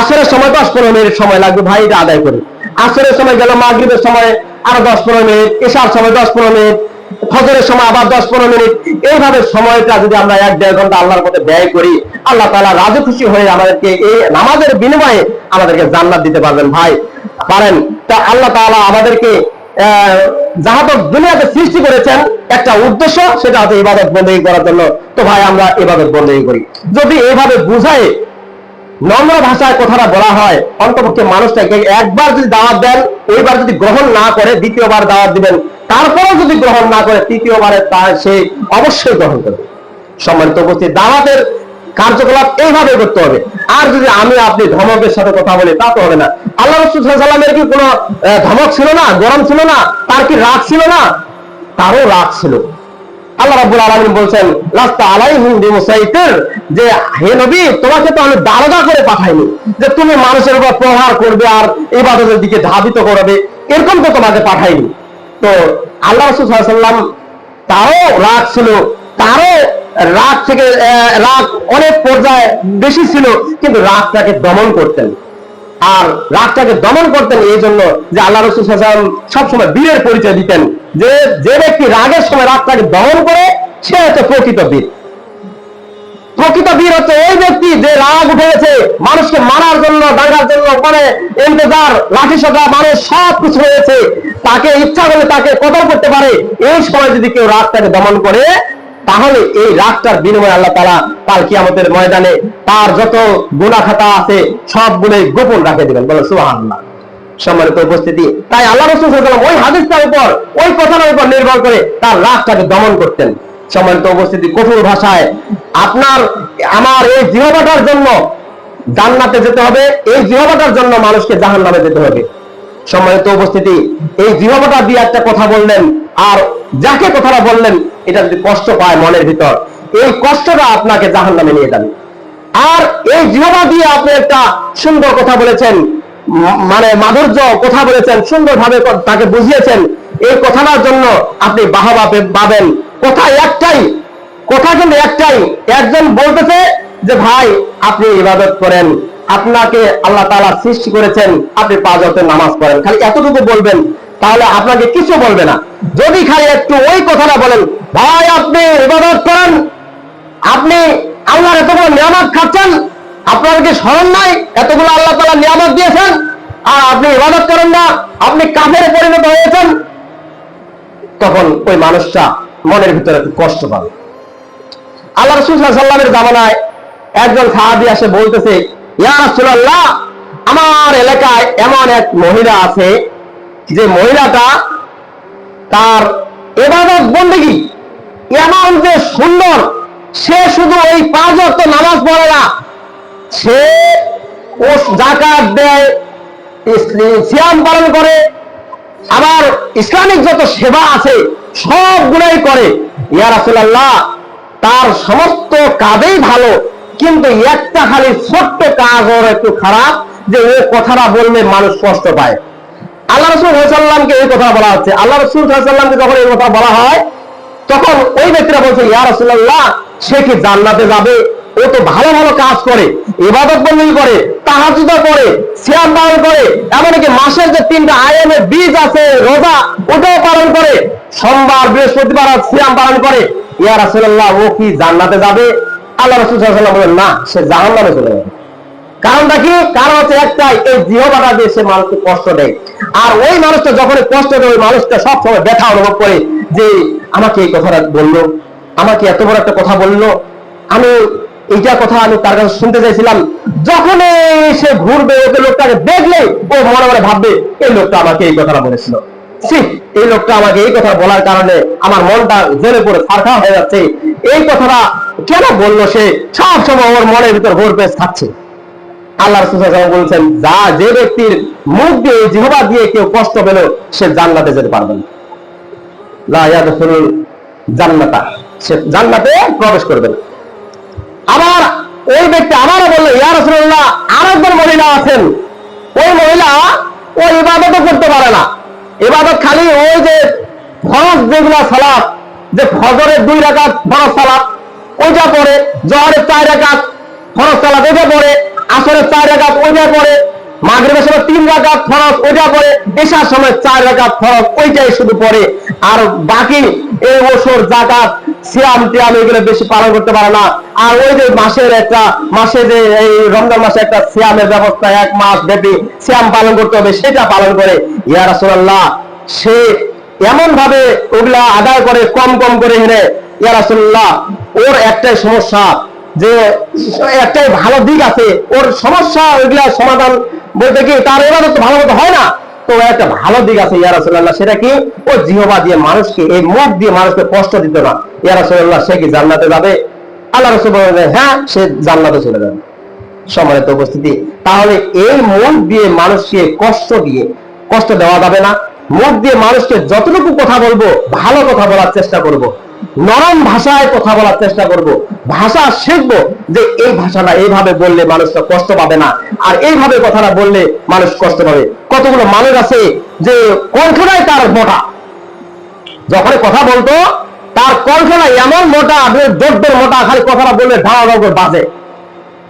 আসরের সময় 10-15 মিনিট সময় লাগবে ভাই, এটা আদায় করি। আসরের সময় গেল, মাগরিবের সময় আরো 10-15 মিনিট, ইশার সময় 10-15 মিনিট, ফজরের সময় আবার 10-15 মিনিট। এইভাবে সময়টা যদি আমরা 1-1.5 ঘন্টা আল্লাহর পথে ব্যয় করি, আল্লাহ তাআলা রাজি খুশি হয়ে আমাদেরকে এই নামাজের বিনিময়ে আমাদেরকে জান্নাত দিতে পারবেন ভাই, পারেন। তা আল্লাহ তাআলা আমাদেরকে যাহাতক দুনিয়াতে সৃষ্টি করেছেন একটা উদ্দেশ্য, সেটা হচ্ছে ইবাদত বন্দেগী করার জন্য। তো ভাই আমরা ইবাদত বন্দেগী করি। যদি এইভাবে বুঝায় নম্র ভাষায় কথাটা বলা হয়, অন্তপক্ষে মানুষটাকে একবার যদি দাওয়াত দেন, ওইবার যদি গ্রহণ না করে দ্বিতীয়বার দাওয়াত দিবেন, তারপরেও যদি গ্রহণ না করে তৃতীয়বারে তার সে অবশ্যই গ্রহণ করবে। সম্মানিত উপস্থিতি, দাওয়াতের কার্যকলাপ এইভাবে করতে হবে। আর যদি আমি আপনি ধমকের সাথে কথা বলি তা তো হবে না। আল্লাহ রাসূল সাল্লাল্লাহু আলাইহি ওয়াসাল্লামের কি কোনো ধমক ছিল না? গরম ছিল না? তার কি রাগ ছিল না? তারও রাগ ছিল। আল্লাহ রাব্বুল আলামিন বলেন লাস্তা আলাইহিম বিমুসাইতির, যে হে নবী তোমাকে তো আমি দারোগা করে পাঠাইনি যে তুমি মানুষের উপর প্রহার করবে আর ইবাদতের দিকে ধাবিত করবে, এরকম তো তোমাকে পাঠাইনি। তো আল্লাহ রাসূল সাল্লাল্লাহু আলাইহি ওয়াসাল্লাম তারও রাগ ছিল, তারও রাগ থেকে রাগ অনেক পর্যায়ে বেশি ছিল, কিন্তু রাগটাকে দমন করতেন। আর রাগটাকে দমন করতেন এই জন্য যে আল্লাহ রাসূল সাল্লাল্লাহু আলাইহি ওয়াসাল্লাম সবসময় বীরের পরিচয় দিতেন, যে যে ব্যক্তি রাগের সময় রাগটাকে দমন করে সে হচ্ছে প্রকৃত বীর। প্রকৃত বীর হচ্ছে ওই ব্যক্তি যে রাগ উঠেছে মানুষকে মারার জন্য, দাঙ্গার জন্য, মানে ইন্তজার লাঠি সোটা মানুষ সব কিছু হয়েছে, তাকে ইচ্ছা করলে তাকে কতল করতে পারে। এই সময় যদি কেউ রাগটাকে দমন করে তাহলে এই রাগটার বিনিময়ে আল্লাহ তাআলা কাল কিয়ামতের ময়দানে তার যত গুনাহ খাতা আছে সবগুলোই গোপন রাখে দিবেন। বলে সুবহানাল্লাহ। সম্মানিত উপস্থিতি, তাই আল্লাহ রাসূল সাল্লাল্লাহু আলাইহি ওয়াসাল্লাম ওই হাদিসটার উপর, ওই কথার উপর নির্ভর করে তার রাগটাকে দমন করতেন। সম্মানিত উপস্থিতি, কঠোর ভাষায় আপনার আমার এই জিহ্বাটার জন্য জান্নাতে যেতে হবে, এই জিহ্বাটার জন্য মানুষকে জাহান্নামে যেতে হবে। সম্মানিত উপস্থিতি, এই জিহ্বাটা দিয়ে একটা কথা বললেন, আর যাকে কথাটা বললেন এটা যদি কষ্ট পায় মনের ভিতর, এই কষ্টটা আপনাকে জাহান্নামে নিয়ে যাবে। আর এই জিহ্বা দিয়ে আপনি একটা সুন্দর কথা বলেছেন, মানে মাধুর্য কথা বলেছেন, সুন্দরভাবে তাকে বুঝিয়েছেন, এই কথাটার জন্য আপনি বাহবা পাবেন। কথা একটাই, কথা কিন্তু একটাই। একজন বলতেছে যে ভাই আপনি ইবাদত করেন, আপনাকে আল্লাহ তাআলা সৃষ্টি করেছেন, আপনি 5 ওয়াক্ত নামাজ পড়েন, খালি এতটুকু বলবেন, তাহলে আপনাকে কিছু বলবে না। যদি খালি একটু ওই কথাটা বলেন, ভাই আপনি ইবাদত করেন, আপনি আল্লাহর এতগুলো নিয়ামত খাচ্ছেন, আপনার কি স্মরণ নাই এতগুলো আল্লাহ তাআলা নিয়ামত দিয়েছেন, আর আপনি ইবাদত করেন না, আপনি কাফেরে পরিণত হয়েছেন, তখন ওই মানুষটা মনের ভিতরে একটু কষ্ট পাবে। আল্লাহ রাসূল সাল্লাল্লাহু আলাইহি ওয়াসাল্লামের জামানায় একজন সাহাবী এসে বলতেছে, ইয়া রাসূলুল্লাহ, আমার এলাকায় এমন এক মহিলা আছে যে মহিলাটা তার ইবাদত বন্দেগী এমন যে সুন্দর, সে শুধু ওই 5 ওয়াক্ত নামাজ পড়ে না, সে ও যাকাত দেয়, সিয়াম পালন করে, আবার ইসলামিক যত সেবা আছে সবগুলাই করে। ইয়া রাসূলুল্লাহ, তার সমস্ত কাজেই ভালো, কিন্তু একটা খালি ছোট্ট কাজ ওর একটু খারাপ, যে ও কথাটা বললে মানুষ কষ্ট পায়। আল্লাহ রাসূল সাল্লাল্লাহু আলাইহি ওয়াসাল্লামকে এই কথা বলা হচ্ছে। আল্লাহ রাসূল সাল্লাল্লাহু আলাইহি ওয়াসাল্লামকে যখন এই কথা বলা হয়, তখন ওই ব্যক্তিরা বলছে, ইয়া রাসূলুল্লাহ, সে কি জান্নাতে যাবে? ও তো ভালো ভালো কাজ করে, ইবাদত বন্দেগী করে, তাহাজ্জুদ করে, সিয়াম পালন করে, এমনকি মাসের যে 3টা আয়ামের বীজ আছে, রোজা ওটাও পালন করে, সোমবার বৃহস্পতিবার সিয়াম পালন করে, ইয়া রাসূলুল্লাহ ও কি জান্নাতে যাবে? আল্লাহ রাসূল সাল্লাল্লাহু আলাইহি ওয়াসাল্লাম বলেন না, সে জাহান্নামে চলে যাবে। কারণটা কি? কারণ হচ্ছে একটাই, এই জিহ্বাটা দিয়ে সে মানুষকে কষ্ট দেয়। আর ওই মানুষটা যখন কষ্ট দেয়, ওই মানুষটা সবসময় ব্যথা অনুভব করে যে আমাকে এই কথাটা বললো, আমাকে এত বড় একটা কথা বললো, আমি এইটা কথা আমি তার কাছে শুনতে চাইছিলাম। যখন সে ঘুরবে, ওকে লোকটাকে দেখলে ও মনে মনে ভাববে এই লোকটা আমাকে এই কথাটা বলেছিল, এই লোকটা আমাকে এই কথা বলার কারণে আমার মনটা জেলে পড়ে ছারখার হয়ে যাচ্ছে, এই কথাটা কেন বললো? সে সব সময় ওর মনের ভিতর ঘোর পেশ খাচ্ছে। আল্লাহ রাসূল সাল্লাল্লাহু আলাইহি ওয়াসাল্লাম বলেছেন, যে ব্যক্তির মুখ দিয়ে, জিহ্বা দিয়ে কেউ কষ্ট পেল, সে জান্নাতে যেতে পারবে না, লা ইয়াদখুলুল জান্নাতা, সে জান্নাতে প্রবেশ করবে না। আবার ওই ব্যক্তি আবারও বললো, ইয়া রাসূলুল্লাহ আরেকজন মহিলা আছেন, ওই মহিলা ওই ইবাদতও করতে পারে না, ইবাদত খালি ওই যে ফরজ যেগুলো সালাত, যে ফজরের 2 রাকাত ফরজ সালাত ওইটা পড়ে, জোহরের 4 রাকাত ফরজ সালাত ওইটা পড়ে, আসরের 4 রাকাত ওইটা পড়ে, মাগরিবের সময় 3 রাকাত ফরজ ওইটা পড়ে, ইশার সময় 4 রাকাত ফরজ ওইটাই শুধু পড়ে। আর বাকি এই ওসর যাকাত সিয়াম টিয়াম এগুলো বেশি পালন করতে পারে না। আর ওই যে মাসে যে এই রমজান মাসে একটা সিয়ামের ব্যবস্থা, 1 মাস ব্যাপী সিয়াম পালন করতে হবে, সেটা পালন করে। ইয়া রাসূলুল্লাহ সে এমন ভাবে ওগুলা আদায় করে, কম কম করে হেরে, ইয়া রাসূলুল্লাহ ওর একটাই সমস্যা, যে একটাই ভালো দিক আছে, ওর সমস্যা ওইগুলা সমাধান বলতে কি তার ইবাদত ভালো মতো হয় না, তো একটা ভালো দিক আছে ইয়া রাসূলুল্লাহ, সেটা কি? ও জিহ্বা দিয়ে মানুষকে, এই মুখ দিয়ে মানুষকে কষ্ট দিত না। ইয়া রাসূলুল্লাহ সে কি জান্নাতে যাবে? আল্লাহ রাসূল বলেন হ্যাঁ, সে জান্নাতে চলে যাবে। সম্মানিত উপস্থিতি, তাহলে এই মুখ দিয়ে মানুষকে কষ্ট দেওয়া যাবে না। মুখ দিয়ে মানুষকে যতটুকু কথা বলবো, ভালো কথা বলার চেষ্টা করব, নরম ভাষায় কথা বলার চেষ্টা করব, ভাষা শিখবো যে এই ভাষাটা এইভাবে বললে মানুষটা কষ্ট পাবে না, আর এইভাবে কথাটা বললে মানুষ কষ্ট পাবে। কতগুলো মানুষ আছে যে কণ্ঠটাই তার মোটা, যখন কথা বলতো তার কণ্ঠটা এমন মোটা, দোড্ডের মোটা, খালি কথাটা বললে ধাওয়া করে বাজে।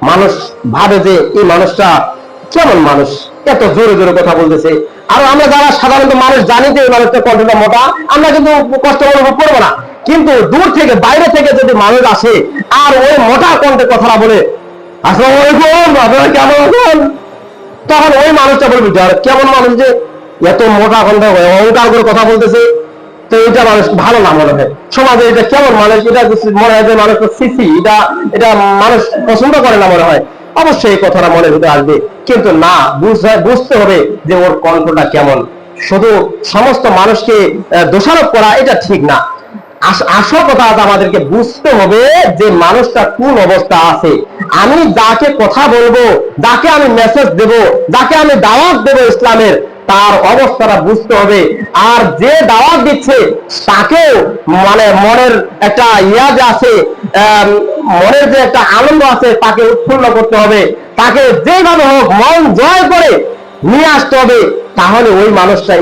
মানুষ ভাবে যে এই মানুষটা কেমন মানুষ, এত জোরে জোরে কথা বলতেছে। আর আমরা যারা সাধারণত মানুষ জানি যে এই মানুষটা কণ্ঠটা মোটা, আমরা কিন্তু কষ্ট অনুভব করবো না। কিন্তু দূর থেকে, বাইরে থেকে যদি মানুষ আসে আর ওই মোটা কণ্ঠে কথাটা বলে, আসসালামু আলাইকুম, আপনারা কেমন আছেন, তখন ওই মানুষটা বলবে কেমন মানুষ যে এত মোটা কণ্ঠে অহংকার করে কথা বলতেছে, তো এটা মানুষ ভালো না মনে হয়, সমাজে এটা কেমন মানুষ, এটা মনে হয় যে মানুষটা সিসি, এটা মানুষ পছন্দ করে না মনে হয়। অবশ্যই এই কথাটা মনের ভিতরে আসবে, কিন্তু না, বুঝতে হবে যে ওর কণ্ঠটা কেমন। শুধু সমস্ত মানুষকে দোষারোপ করা এটা ঠিক না। আসল কথা আমাদেরকে বুঝতে হবে যে মানুষটা কোন অবস্থা আছে। আমি যাকে কথা বলবো, যাকে আমি মেসেজ দেব, যাকে আমি দাওয়াত দেব ইসলামের, তার অবস্থাটা বুঝতে হবে। আর যে দাওয়াত দিচ্ছে তাকেও মানে মনের একটা ইয়াজ আছে, মনের যে একটা আনন্দ আছে, তাকে উৎফুল্ল করতে হবে, তাকে যেভাবে হোক মন জয় করে নিয়ে আসতে হবে। তাহলে ওই মানুষটা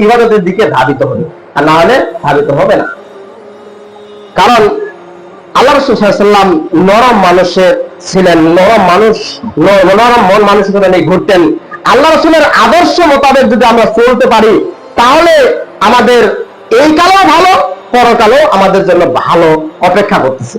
ইবাদতের দিকে ধাবিত হবে, আর না হলে ধাবিত হবে না। কারণ আল্লাহ রাসূল সাল্লাল্লাহু আলাইহি ওয়াসাল্লাম নরম মানুষের ছিলেন, নরম মন মানুষের নিয়ে ঘুরতেন। আল্লাহ রাসূলের আদর্শ মোতাবেক যদি আমরা চলতে পারি, তাহলে আমাদের এই কালেও ভালো, পরকালেও আমাদের জন্য ভালো অপেক্ষা করতেছে।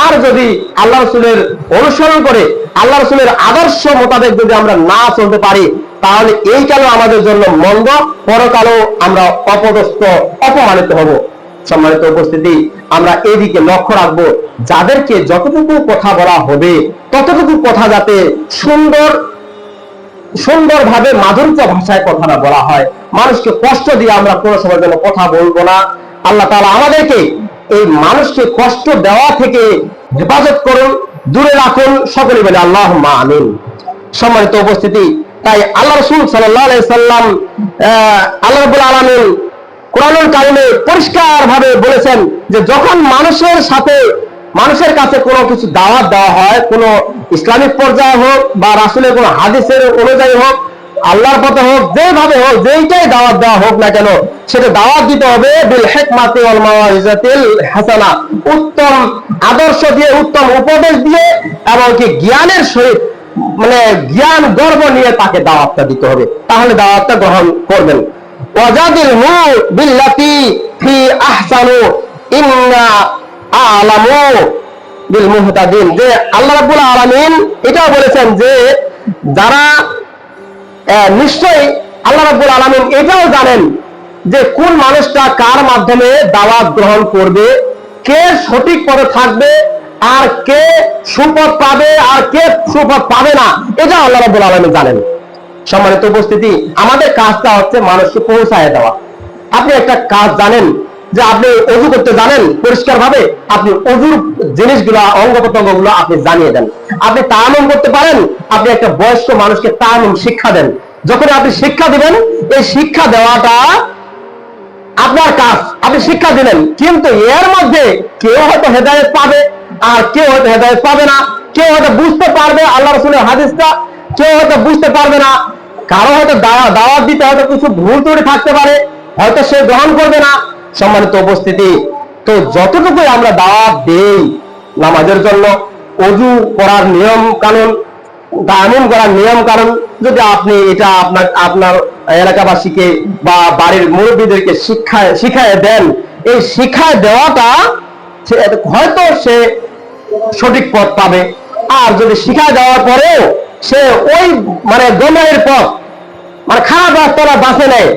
আর যদি আল্লাহ রাসূলের অনুসরণ করে, আল্লাহ রাসূলের আদর্শ মোতাবেক যদি আমরা না চলতে পারি, তাহলে এই কালেও আমাদের জন্য মন্দ, পরকালেও আমরা অপদস্থ, অপমানিত হব। সম্মানিত উপস্থিতি, আমরা এদিকে লক্ষ্য রাখবো, যাদেরকে যতটুকু কথা বলা হবে ততটুকু কথা যাতে সুন্দরভাবে মাধুর্য ভাষায় কথাটা বলা হয়। মানুষকে কষ্ট দিয়ে আমরা কোনো সময় যেন কথা বলবো না। আল্লাহ তাআলা আমাদেরকে এই মানুষকে কষ্ট দেওয়া থেকে হেফাজত করুন, দূরে রাখুন, সকলে বলে আল্লাহুম্মা আমিন। সম্মানিত উপস্থিতি, তাই আল্লাহ রাসূল সাল্লাল্লাহু আলাইহি সাল্লাম, আল্লাহ রাব্বুল আলামিন কোরআনুল কারিমে পরিষ্কার ভাবে বলেছেন যে যখন মানুষের কাছে কোনো কিছু দাওয়াত দেওয়া হয়, কোনো ইসলামিক পর্যায়ে হোক বা রাসূলের কোনো হাদিসের অনুযায়ী হোক, আল্লাহর পথে হোক, যেভাবে হোক, যেইটাই দাওয়াত দেওয়া হোক না কেন, সেটা দাওয়াত দিতে হবে বিল হিকমাতি ওয়াল মাওয়াইজাতিল হাসানা, উত্তম আদর্শ দিয়ে, উত্তম উপদেশ দিয়ে, এবং কি জ্ঞানের সহিত মানে জ্ঞান গর্ব নিয়ে তাকে দাওয়াতটা দিতে হবে, তাহলে দাওয়াতটা গ্রহণ করবেন। ওয়াজাদিলহু বিল্লাতি ফি আহসানু ইন্না আ'লামু বিল মুহতাদিন। যে আল্লাহ রাব্বুল আলামিন এটাও বলেছেন যে যারা নিশ্চয়ই আল্লাহ রাব্বুল আলামিন এটাও জানেন যে কোন মানুষটা কার মাধ্যমে দাওয়াত গ্রহণ করবে, কে সঠিক পথে থাকবে, আর কে সুপথ পাবে আর কে সুপথ পাবে না, এটা আল্লাহ রাব্বুল আলামিন জানেন। সম্মানিত উপস্থিতি, আমাদের কাজটা হচ্ছে মানুষকে পৌঁছায় দেওয়া। আপনি একটা কাজ জানেন যে আপনি অজু করতে জানেন পরিষ্কার ভাবে, আপনি অজুর জিনিসগুলো অঙ্গ প্রত্যঙ্গ গুলো আপনি জানিয়ে দেন। আপনি তায়াম্মুম করতে পারেন, আপনি একটা বয়স্ক মানুষকে তায়াম্মুম শিক্ষা দেন। যখন আপনি শিক্ষা দিবেন, এই শিক্ষা দেওয়াটা আপনার কাজ, আপনি শিক্ষা দিলেন, কিন্তু এর মধ্যে কেউ হয়তো হেদায়েত পাবে আর কেউ হয়তো হেদায়েত পাবে না, কেউ হয়তো বুঝতে পারবে আল্লাহ রাসূলের হাদিসটা, কেউ হয়তো বুঝতে পারবে না, কারো হয়তো দাওয়াত দিতে হয়তো কিছু ভুল ত্রুটি থাকতে পারে, হয়তো সে গ্রহণ করবে না। সম্মানিত উপস্থিতি, তো যতটুকু আমরা দাওয়াত দেই নামাজের জন্য, ওযু করার নিয়ম কানুন, তায়াম্মুম করার নিয়ম কানুন, যদি আপনি এটা আপনার এলাকাবাসীকে বা বাড়ির মুরব্বীদেরকে শিখায় দেন, এই শিখায় দেওয়াটা হয়তো সে সঠিক পথ পাবে। আর যদি শিখায় দেওয়ার পরেও সে ওই মানে গোমরাহের পথ, মানে খারাপ রাস্তাটা বাঁচে নেয়,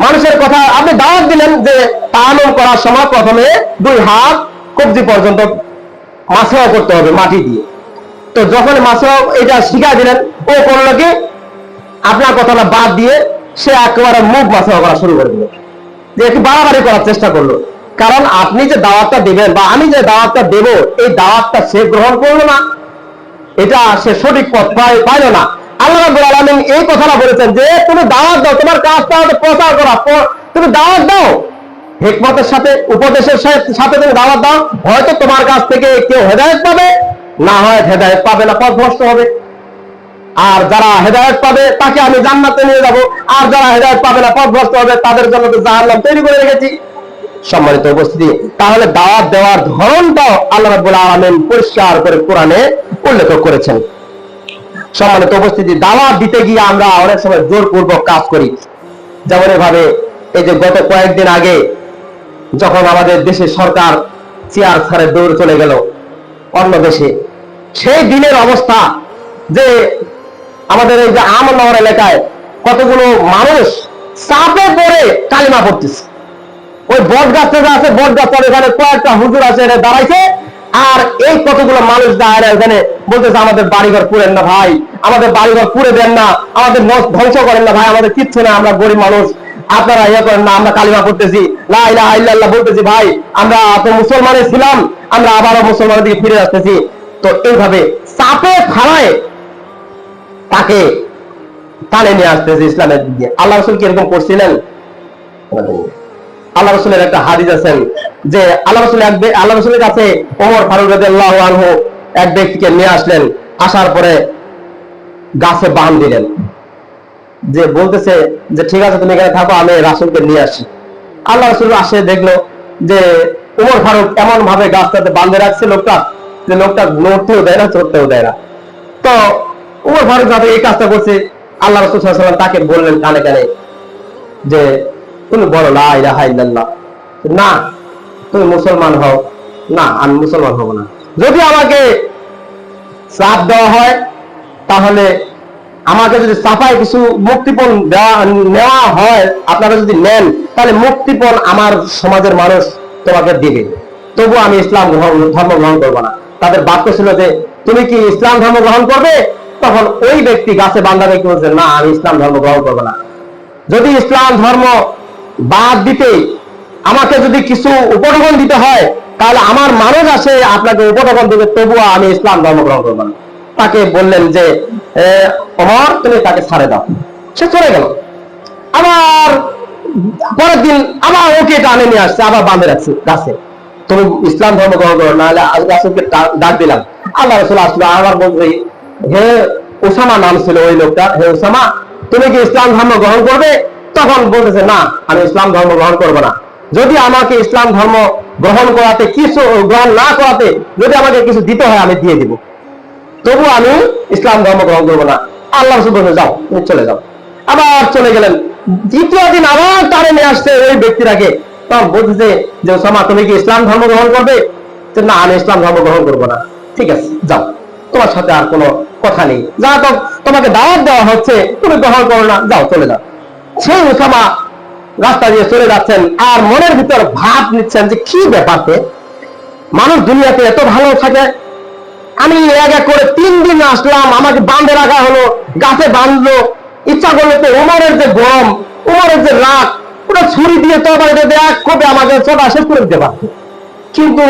মানুষের কথা আপনি দাওয়াত দিলেন যে তায়াম্মুম করার সময় প্রথমে 2 হাত কবজি পর্যন্ত মাসওয়া করতে হবে মাটি দিয়ে। তো যখন মাসওয়া এটা শিখাই দিলেন, ও করলো কি আপনার কথাটা বাদ দিয়ে সে একেবারে মুখ মাসওয়া করা শুরু করে দিল, যে একটু বাড়াবাড়ি করার চেষ্টা করলো। কারণ আপনি যে দাওয়াতটা দিবেন বা আমি যে দাওয়াতটা দেব, এই দাওয়াতটা সে গ্রহণ করলো না, এটা সে সঠিক পথ পাইল না। আল্লাহ রাব্বুল আলামিন এই কথাটা বলেছেন যে তুমি দাওয়াত দাও, তোমার কাজটা হলো প্রচার করা, তুমি দাওয়াত দাও হিকমতের সাথে, উপদেশের সাথে তুমি দাওয়াত দাও। হয়তো তোমার কাছ থেকে কেউ হেদায়েত পাবে, না হয় হেদায়েত পাবে না, পথভ্রষ্ট হবে। আর যারা হেদায়েত পাবে তাকে আমি জান্নাতে নিয়ে যাব, আর যারা হেদায়েত পাবে না, পথভ্রষ্ট হবে, তাদের জন্য তো জাহান্নাম তৈরি করে রেখেছি। সম্মানিত উপস্থিতি, তাহলে দাওয়াত দেওয়ার ধরনটাও আল্লাহ রাব্বুল আলামিন পরিষ্কার করে কোরআনে উল্লেখ করেছেন। সম্মানিত উপস্থিতি, দাওয়াত দিতে গিয়ে আমরা অনেক সময় জোরপূর্বক কাজ করি। যেমন এভাবে এই যে গত কয়েকদিন আগে যখন আমাদের দেশের সরকার চেয়ার ছাড়ে দৌড় চলে গেল অন্য দেশে, সেই দিনের অবস্থা যে আমাদের এই যে আমনগর এলাকায় কতগুলো মানুষ চাপে পড়ে কালিমা পড়তেছে। ওই বট গাছটা যে আছে, বট গাছটার এখানে কয়েকটা হুজুর আছে, এটা দাঁড়াইছে, আর এই কতগুলো মানুষ দাঁড়ায় এখানে বলতেছে আমাদের বাড়িঘর পুড়েন না ভাই, আমাদের বাড়িঘর পুড়ে দেন না, আমাদের ধ্বংস করেন না ভাই, আমাদের কিচ্ছু না, আমরা গরিব মানুষ, আপনারা ইয়ে করেন না, আমরা কালিমা পড়তেছি, লা ইলাহা ইল্লাল্লাহ বলতেছি ভাই, আমরা তো মুসলমানে ছিলাম, আমরা আবারও মুসলমানের দিকে ফিরে আসতেছি। তো এইভাবে চাপে ফালায় তাকে টানে নিয়ে আসতেছে ইসলামের দিকে। আল্লাহ রাসূল কি এরকম করছিলেন? আল্লাহ রাসূলের একটা হাদিস আছেন যে আল্লাহ রাসূলের কাছে ওমর ফারুক রাদিয়াল্লাহু আনহু এক ব্যক্তিকে নিয়ে আসলেন, আসার পরে গাছে বাঁধ দিলেন, যে বলতেছে যে ঠিক আছে তুমি এখানে থাকো, আমি রাসূলকে নিয়ে আসি। আল্লাহ রাসূল আসে, দেখলো যে ওমর ফারুক এমন ভাবে গাছটাতে বাঁধে রাখছে লোকটা, যে লোকটা নড়তেও দেয় না, চড়তেও দেয় না। তো ওমর ফারুক যাতে এই কাজটা করছে, আল্লাহ রাসূল সাল্লাল্লাহু আলাইহি ওয়াসাল্লাম তাকে বললেন কানে কানে যে তুমি বলো লা ইলাহা ইল্লাল্লাহ, না তুমি মুসলমান হও। না আমি মুসলমান হব না, যদি আমাকে চাপ দেওয়া হয়, তাহলে আমাকে যদি চাপায় কিছু মুক্তিপণ নেওয়া হয়, আপনারা যদি নেন, তাহলে মুক্তিপণ আমার সমাজের মানুষ তোমাকে দিবে, তবু আমি ইসলাম ধর্ম গ্রহণ করবো না। তাদের বাক্য ছিল যে তুমি কি ইসলাম ধর্ম গ্রহণ করবে? তখন ওই ব্যক্তি গাছে বান্ধা ব্যক্তি বলছে না আমি ইসলাম ধর্ম গ্রহণ করবো না। যদি ইসলাম ধর্ম বাদ দিতে আমাকে যদি কিছু উপঢৌকন দিতে হয়, তাহলে আমার মানুষ আসে আপনাকে উপঢৌকন দেবে, তবুও আমি ইসলাম ধর্ম গ্রহণ করবো না। তাকে বললেন যে ওমর তুমি তাকে ছাড়ে দাও, সে চলে গেল। আবার পরের দিন আবার ওকে টানে নিয়ে আসছে, আবার বাঁধে রাখছে গাছে, তুমি ইসলাম ধর্ম গ্রহণ করো, নাহলে রাসূলকে ডাক দিলাম। আল্লাহ রাসূল আসলো, আবার বলছে হে ওসামা নাম ছিল ওই লোকটা, হে ওসামা তুমি কি ইসলাম ধর্ম গ্রহণ করবে? তখন বলতেছে না আমি ইসলাম ধর্ম গ্রহণ করবো না, যদি আমাকে ইসলাম ধর্ম গ্রহণ করাতে কিছু গ্রহণ না করাতে যদি আমাকে কিছু দিতে হয় আমি দিয়ে দিব। তবু আমি ইসলাম ধর্ম গ্রহণ করবো না। আল্লাহ রাসূল বললেন যাও, তুমি চলে যাও। আবার চলে গেলেন। দ্বিতীয় দিন আবার তারে নিয়ে আসছে ওই ব্যক্তিটাকে, তখন বলতেছে যে ওসামা তুমি কি ইসলাম ধর্ম গ্রহণ করবে? না, আমি ইসলাম ধর্ম গ্রহণ করবো না। ঠিক আছে, যাও, তোমার সাথে আর কোনো কথা নেই, যা তো তোমাকে দাওয়াত দেওয়া হচ্ছে তুমি গ্রহণ করো না, যাও, চলে যাও। সেই ওসামা রাস্তা দিয়ে চলে যাচ্ছেন আর মনের ভিতর ভাব নিচ্ছেন যে কি ব্যাপারতে মানুষ দুনিয়াতে এত ভালো থাকে, আমি এক এক করে 3 দিন আসলাম, আমাকে বাঁধে রাখা হলো, গাছে বাঁধলো, ইচ্ছা করলো তো উমরের যে গরম, উমরের যে রাগ, ওটা ছুরি দিয়ে তো আবার এটা এক কবে আমাকে সব শেষ করে দিতে পারত, কিন্তু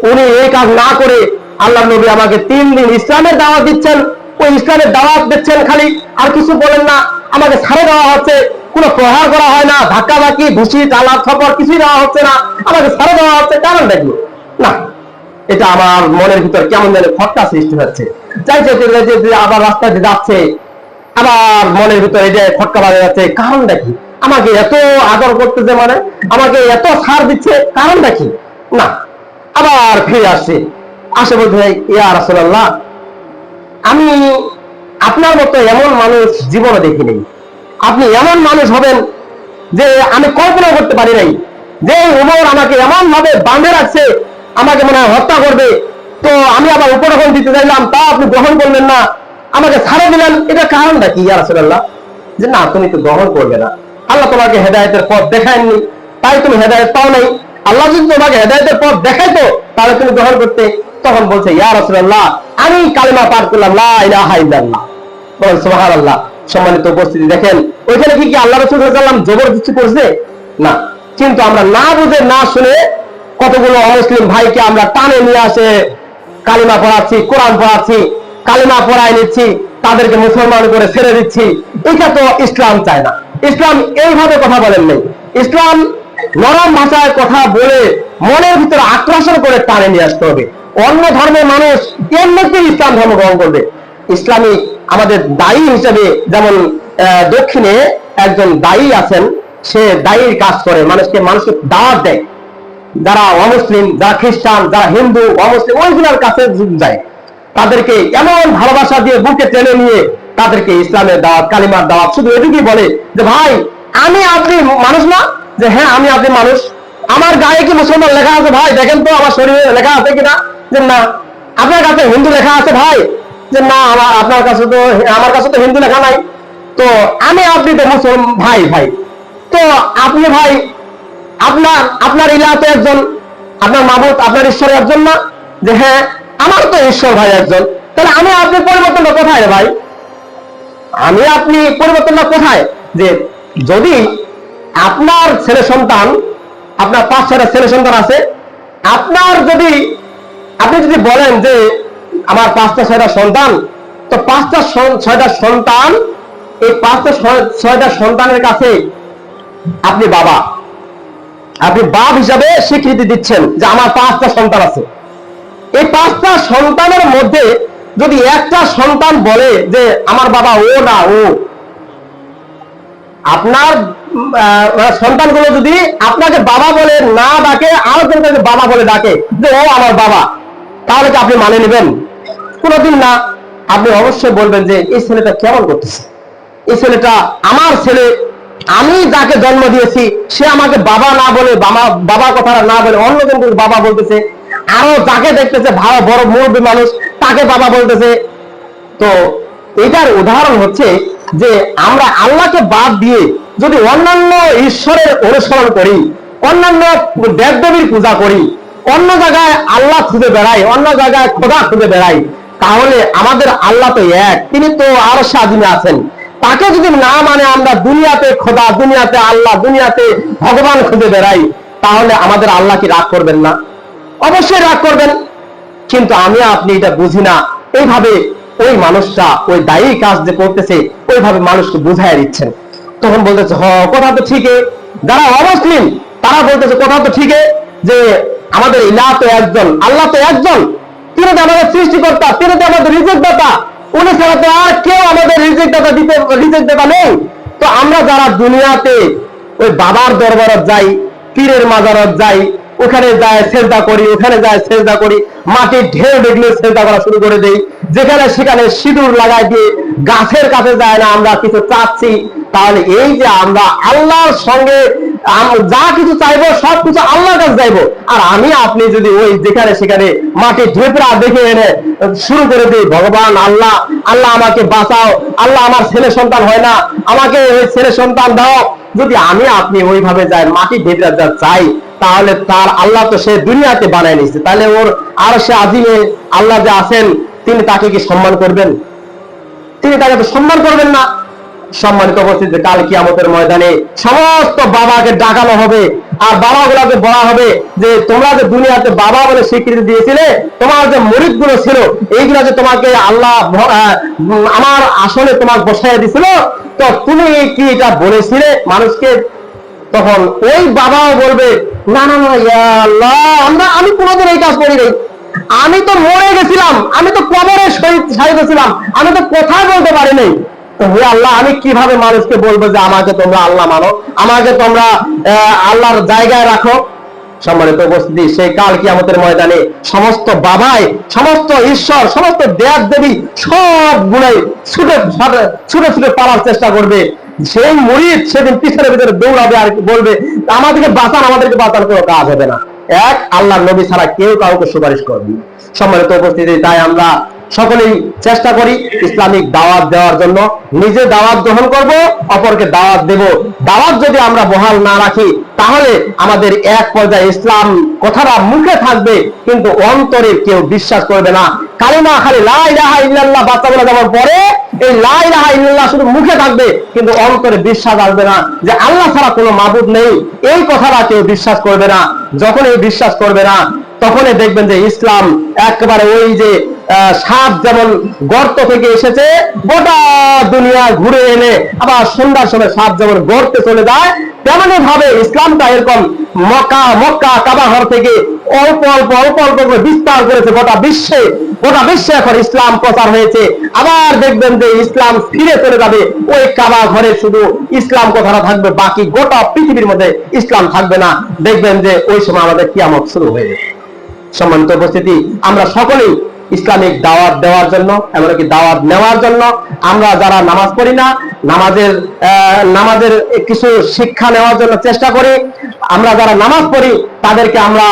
উনি এই কাজ না করে আল্লাহ নবী আমাকে 3 দিন ইসলামের দাওয়াত দিচ্ছেন, ওই ইসলামের দাওয়াত দিচ্ছেন খালি, আর কিছু বলেন না, আমাকে ছাড়ে দেওয়া হচ্ছে, কোনো প্রহার করা হয় না, ধাক্কাধাক্কি ঘুষি চালাক খবর কিছুই দেওয়া হচ্ছে না, আমাকে ছাড়ে দেওয়া হচ্ছে, কারণ দেখলো না। এটা আমার মনের ভিতর কেমন যেন খটকা সৃষ্টি হচ্ছে, চাইছে আবার রাস্তা দিয়ে যাচ্ছে, আবার মনের ভিতর এটা খটকা বাজে যাচ্ছে, কারণ দেখি আমাকে এত আদর করতেছে, মানে আমাকে এত ছাড় দিচ্ছে, কারণ দেখি না। আবার ফিরে আসছে, আসে বলতে ইয়া রাসূলুল্লাহ, আমি আপনার মতো এমন মানুষ জীবনে দেখিনি, আপনি এমন মানুষ হবেন যে আমি কল্পনা করতে পারি নাই, যে উমর আমাকে এমন ভাবে বাঁধে রাখছে, আমাকে মনে হয় হত্যা করবে, তো আমি আবার উপরোহণ দিতে চাইলাম, তা আপনি গ্রহণ করলেন না, আমাকে ছাড়ে দিলেন, এটা কারণটা কি ইয়া রাসূলুল্লাহ? যে না, তুমি তো গ্রহণ করবে না, আল্লাহ তোমাকে হেদায়েতের পথ দেখায়নি, তাই তুমি হেদায়েত পাও নাই, আল্লাহ যদি তোমাকে হেদায়েতের পথ দেখাইতো তাহলে তুমি গ্রহণ করতে। তখন বলছে ইয়া রাসূলুল্লাহ, আমি কালিমা পাঠ করলাম লা ইলাহা ইল্লাল্লাহ। বলেন সুবহানাল্লাহ। সম্মানিত উপস্থিতি, দেখেন ওইখানে কি আল্লাহ রাসূল সাল্লাল্লাহু আলাইহি ওয়াসাল্লাম জবরদস্তি করছে? না, কিন্তু আমরা না বুঝে না শুনে কতগুলো অমুসলিম ভাইকে আমরা টানে নিয়ে আসে কালিমা পড়াচ্ছি, কোরআন পড়াচ্ছি, কালিমা পড়াই নিচ্ছি, তাদেরকে মুসলমান করে ছেড়ে দিচ্ছি। এটা তো ইসলাম চায় না। ইসলাম এইভাবে কথা বলেন নাই। ইসলাম নরম ভাষায় কথা বলে মনের ভিতরে আকর্ষণ করে টানে নিয়ে আসতে হবে। অন্য ধর্মের মানুষ এমনিতেই ইসলাম ধর্ম গ্রহণ করবে। ইসলামী আমাদের দায়ী হিসেবে, যেমন দক্ষিণে একজন দায়ী আছেন, সে দায়ীর কাজ করে, মানুষকে দাওয়াত দেয়, যারা অমুসলিম, যারা খ্রিস্টান, যারা হিন্দু, অমুসলিম ওইগুলোর কাছে যায়, তাদেরকে এমন ভালোবাসা দিয়ে বুকে টেনে নিয়ে তাদেরকে ইসলামের দাওয়াত, কালিমার দাওয়াত, শুধু এটুকুই বলে যে ভাই আমি আপনি মানুষ না? যে হ্যাঁ আমি আপনি মানুষ, আমার গায়ে কি মুসলমান লেখা আছে ভাই? দেখেন তো আমার শরীরে লেখা আছে কিনা? যে না। আপনার কাছে হিন্দু লেখা আছে ভাই? যে না, আপনার কাছে তো, আমার কাছে তো হিন্দু লেখা নাই। তো আমি আপনি তো মুসলমান ভাই। ভাই তো আপনি ভাই, আপনার ইলাহ তো একজন, আপনার মাবুদ, আপনার ঈশ্বর একজন না? যে হ্যাঁ আমার তো ঈশ্বর ভাই একজন। তাহলে আমি আপনি পরিবর্তনটা কোথায় রে ভাই? আমি আপনি পরিবর্তনটা কোথায়? যে যদি আপনার ছেলে সন্তান, আপনার 5-6টা ছেলে সন্তান আছে, আপনি যদি বলেন যে আমার 5টা-6টা সন্তান, তো 5টা-6টা সন্তান, এই 5টা-6টা সন্তানের কাছে আপনি বাপ হিসাবে স্বীকৃতি দিচ্ছেন যে আমার 5টা সন্তান আছে। এই 5টা সন্তানের মধ্যে যদি একটা সন্তান বলে যে আমার বাবা ও না ও, আপনার সন্তানগুলো যদি আপনাকে বাবা বলে না ডাকে, আরেকজনকে বাবা বলে ডাকে যে ও আমার বাবা, তাহলে কি আপনি মানে নেবেন? কোনোদিন না। আপনি অবশ্যই বলবেন যে এই ছেলেটা কেমন করতেছে, এই ছেলেটা আমার ছেলে, আমি যাকে জন্ম দিয়েছি সে আমাকে বাবা না বলে, বাবা কথাটা না বলে অন্যজনকে বাবা বলতেছে, আরো যাকে দেখতেছে ভালো বড় মুরব্বী মানুষ তাকে বাবা বলতেছে। তো এটার উদাহরণ হচ্ছে যে আমরা আল্লাহকে বাদ দিয়ে যদি অন্যান্য ঈশ্বরের অনুসরণ করি, অন্যান্য দেবদেবীর পূজা করি, অন্য জায়গায় আল্লাহ খুঁজে বেড়াই, অন্য জায়গায় খোদা খুঁজে বেড়াই, তাহলে আমাদের আল্লাহ তো এক, তিনি তো আরো স্বাধীনে আছেন। তাকে যদি না মানে আমরা দুনিয়াতে খোদা, দুনিয়াতে আল্লাহ, দুনিয়াতে ভগবান খুঁজে বেড়াই, তাহলে আমাদের আল্লাহ কি রাগ করবেন না? অবশ্যই রাগ করবেন। কিন্তু আমি আপনি এটা বুঝি না, এইভাবে ওই মানুষটা ওই দায়ী কাজ যে করতেছে ওইভাবে মানুষকে বুঝাই দিচ্ছেন। তখন বলতেছে কথা তো ঠিকই। যারা অমুসলিম তারা বলতেছে কথা তো ঠিকই, যে আমাদের ইলাহ তো একজন, আল্লাহ তো একজন, তিনি তো আমাদের সৃষ্টিকর্তা, তিনি তো আমাদের রিজিক দাতা, উনি ছাড়া তো আর কেউ আমাদের রিজিক দাতা নেই। তো আমরা যারা দুনিয়াতে ওই বাবার দরবারত যাই, পীরের মাজারত যাই, ওখানে যায় সেজদা করি, ওখানে যায় সেজদা করি, মাটির ঢেউ দেখলে সেজদা করা শুরু করে দেই, যেখানে সেখানে সিঁদুর লাগাই দিয়ে গাছের কাছে যায় না আমরা কিছু চাচ্ছি। তাহলে এই যে আমরা আল্লাহর সঙ্গে যা কিছু চাইবো সবকিছু আল্লাহর কাছে চাইবো, আর আমি আপনি যদি ওই যেখানে সেখানে মাটির ঢেপরা দেখে এনে শুরু করে দিই, ভগবান আল্লাহ, আল্লাহ আমাকে বাঁচাও, আল্লাহ আমার ছেলে সন্তান হয় না, আমাকে ওই ছেলে সন্তান দাও, যদি আমি আপনি ওইভাবে যাই মাটির ঢেপরা যা চাই, তাহলে তার আল্লাহ তো সে দুনিয়াতে বানায় নিচ্ছে, তাহলে ওর আর সে আজিমে আল্লাহ যে আছেন তিনি তাকে কি সম্মান করবেন? তিনি তাকে তো সম্মান করবেন না। সম্মানিত উপস্থিতি, কাল কিয়ামতের ময়দানে সমস্ত বাবাকে ডাকানো হবে, আর বাবাগুলোকে বলা হবে যে তোমরা যে দুনিয়াতে বাবা বলে স্বীকৃতি দিয়েছিলে, তোমার যে মুরিদ গুলো ছিল এইগুলো যে তোমাকে আল্লাহ আমার আসলে তোমাকে বসাইয়া দিছিল, তো তুমি কি এটা বলেছিলে মানুষকে? তখন ওই বাবাও বলবে না না না ইয়া আল্লাহ, আমি কোনোদিন এই কাজ করি নাই, আমি তো মরে গেছিলাম, আমি তো কবরে শহীদ ছিলাম, আমি তো কথা বলতে পারি নাই, হে আল্লাহ আমি কিভাবে মানুষকে বলবো যে আমাকে তোমরা আল্লাহ মানো, আমাকে তোমরা আল্লাহর জায়গায় রাখো? সম্মানিত উপস্থিতি, সেই কাল কিয়ামতের ময়দানে সমস্ত বাবাই, সমস্ত ঈশ্বর, সমস্ত দেব দেবী সবগুলোই ছুটে ছুটে ছুটে পালার চেষ্টা করবে। সেই মুরিদ সেদিন পিছনে ভিতরে দৌড়াবে আর বলবে আমাদেরকে বাঁচান, আমাদেরকে বাঁচান, কোনো কাজ হবে না, এক আল্লাহ নবী ছাড়া কেউ কাউকে সুপারিশ করবে। সম্মানিত উপস্থিতি, তাই আমরা সকলেই চেষ্টা করি ইসলামিক দাওয়াত দেওয়ার জন্য, নিজে দাওয়াত গ্রহণ করব, অপরকে দাওয়াত দেব। দাওয়াত যদি আমরা বহাল না রাখি তাহলে আমাদের এক পর্যায়ে ইসলাম কথাটা মুখে থাকবে কিন্তু অন্তরে কেউ বিশ্বাস করবে না। কালিমা খালি লা ইলাহা ইল্লাল্লাহ বাচ্চা বলে যাওয়ার পরে এই লা ইলাহা ইল্লাল্লাহ শুধু মুখে থাকবে কিন্তু অন্তরে বিশ্বাস আসবে না যে আল্লাহ ছাড়া কোনো মাবুদ নেই, এই কথাটা কেউ বিশ্বাস করবে না। যখন এই বিশ্বাস করবে না তখনই দেখবেন যে ইসলাম একেবারে ওই যে সাপ যেমন গর্ত থেকে এসেছে গোটা দুনিয়া ঘুরে এনে আবার সন্ধ্যার সময় সাপ যেমন গর্তে চলে যায়, তেমনি ভাবে ইসলামটা এরকম মক্কা কাবা ঘর থেকে অল্প অল্প অল্প অল্প করে বিস্তার করেছে গোটা বিশ্বে এখন ইসলাম প্রচার হয়েছে। আবার দেখবেন যে ইসলাম ফিরে চলে যাবে ওই কাবা ঘরে, শুধু ইসলাম কথাটা থাকবে, বাকি গোটা পৃথিবীর মধ্যে ইসলাম থাকবে না। দেখবেন যে ওই সময় আমাদের কিয়ামত শুরু হয়ে যাবে। সম্মানিত উপস্থিতি, আমরা সকলেই ইসলামিক দাওয়াত দেওয়ার জন্য, এমনকি দাওয়াত নেওয়ার জন্য, আমরা যারা নামাজ পড়ি না নামাজের কিছু শিক্ষা নেওয়ার জন্য চেষ্টা করি, আমরা যারা নামাজ পড়ি তাদেরকে আমরা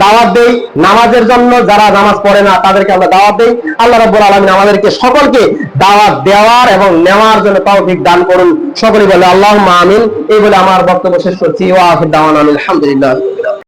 দাওয়াত দেই, নামাজের জন্য যারা নামাজ পড়ে না তাদেরকে আমরা দাওয়াত দেই। আল্লাহ রাব্বুল আলামিন আমাদেরকে সকলকে দাওয়াত দেওয়ার এবং নেওয়ার জন্য তৌফিক দান করুন। সকলেই বলে আল্লাহুম্মা আমিন। এই বলে আমার বক্তব্য শেষ করছি। ওয়া আখির দাওয়ানা আলহামদুলিল্লাহ।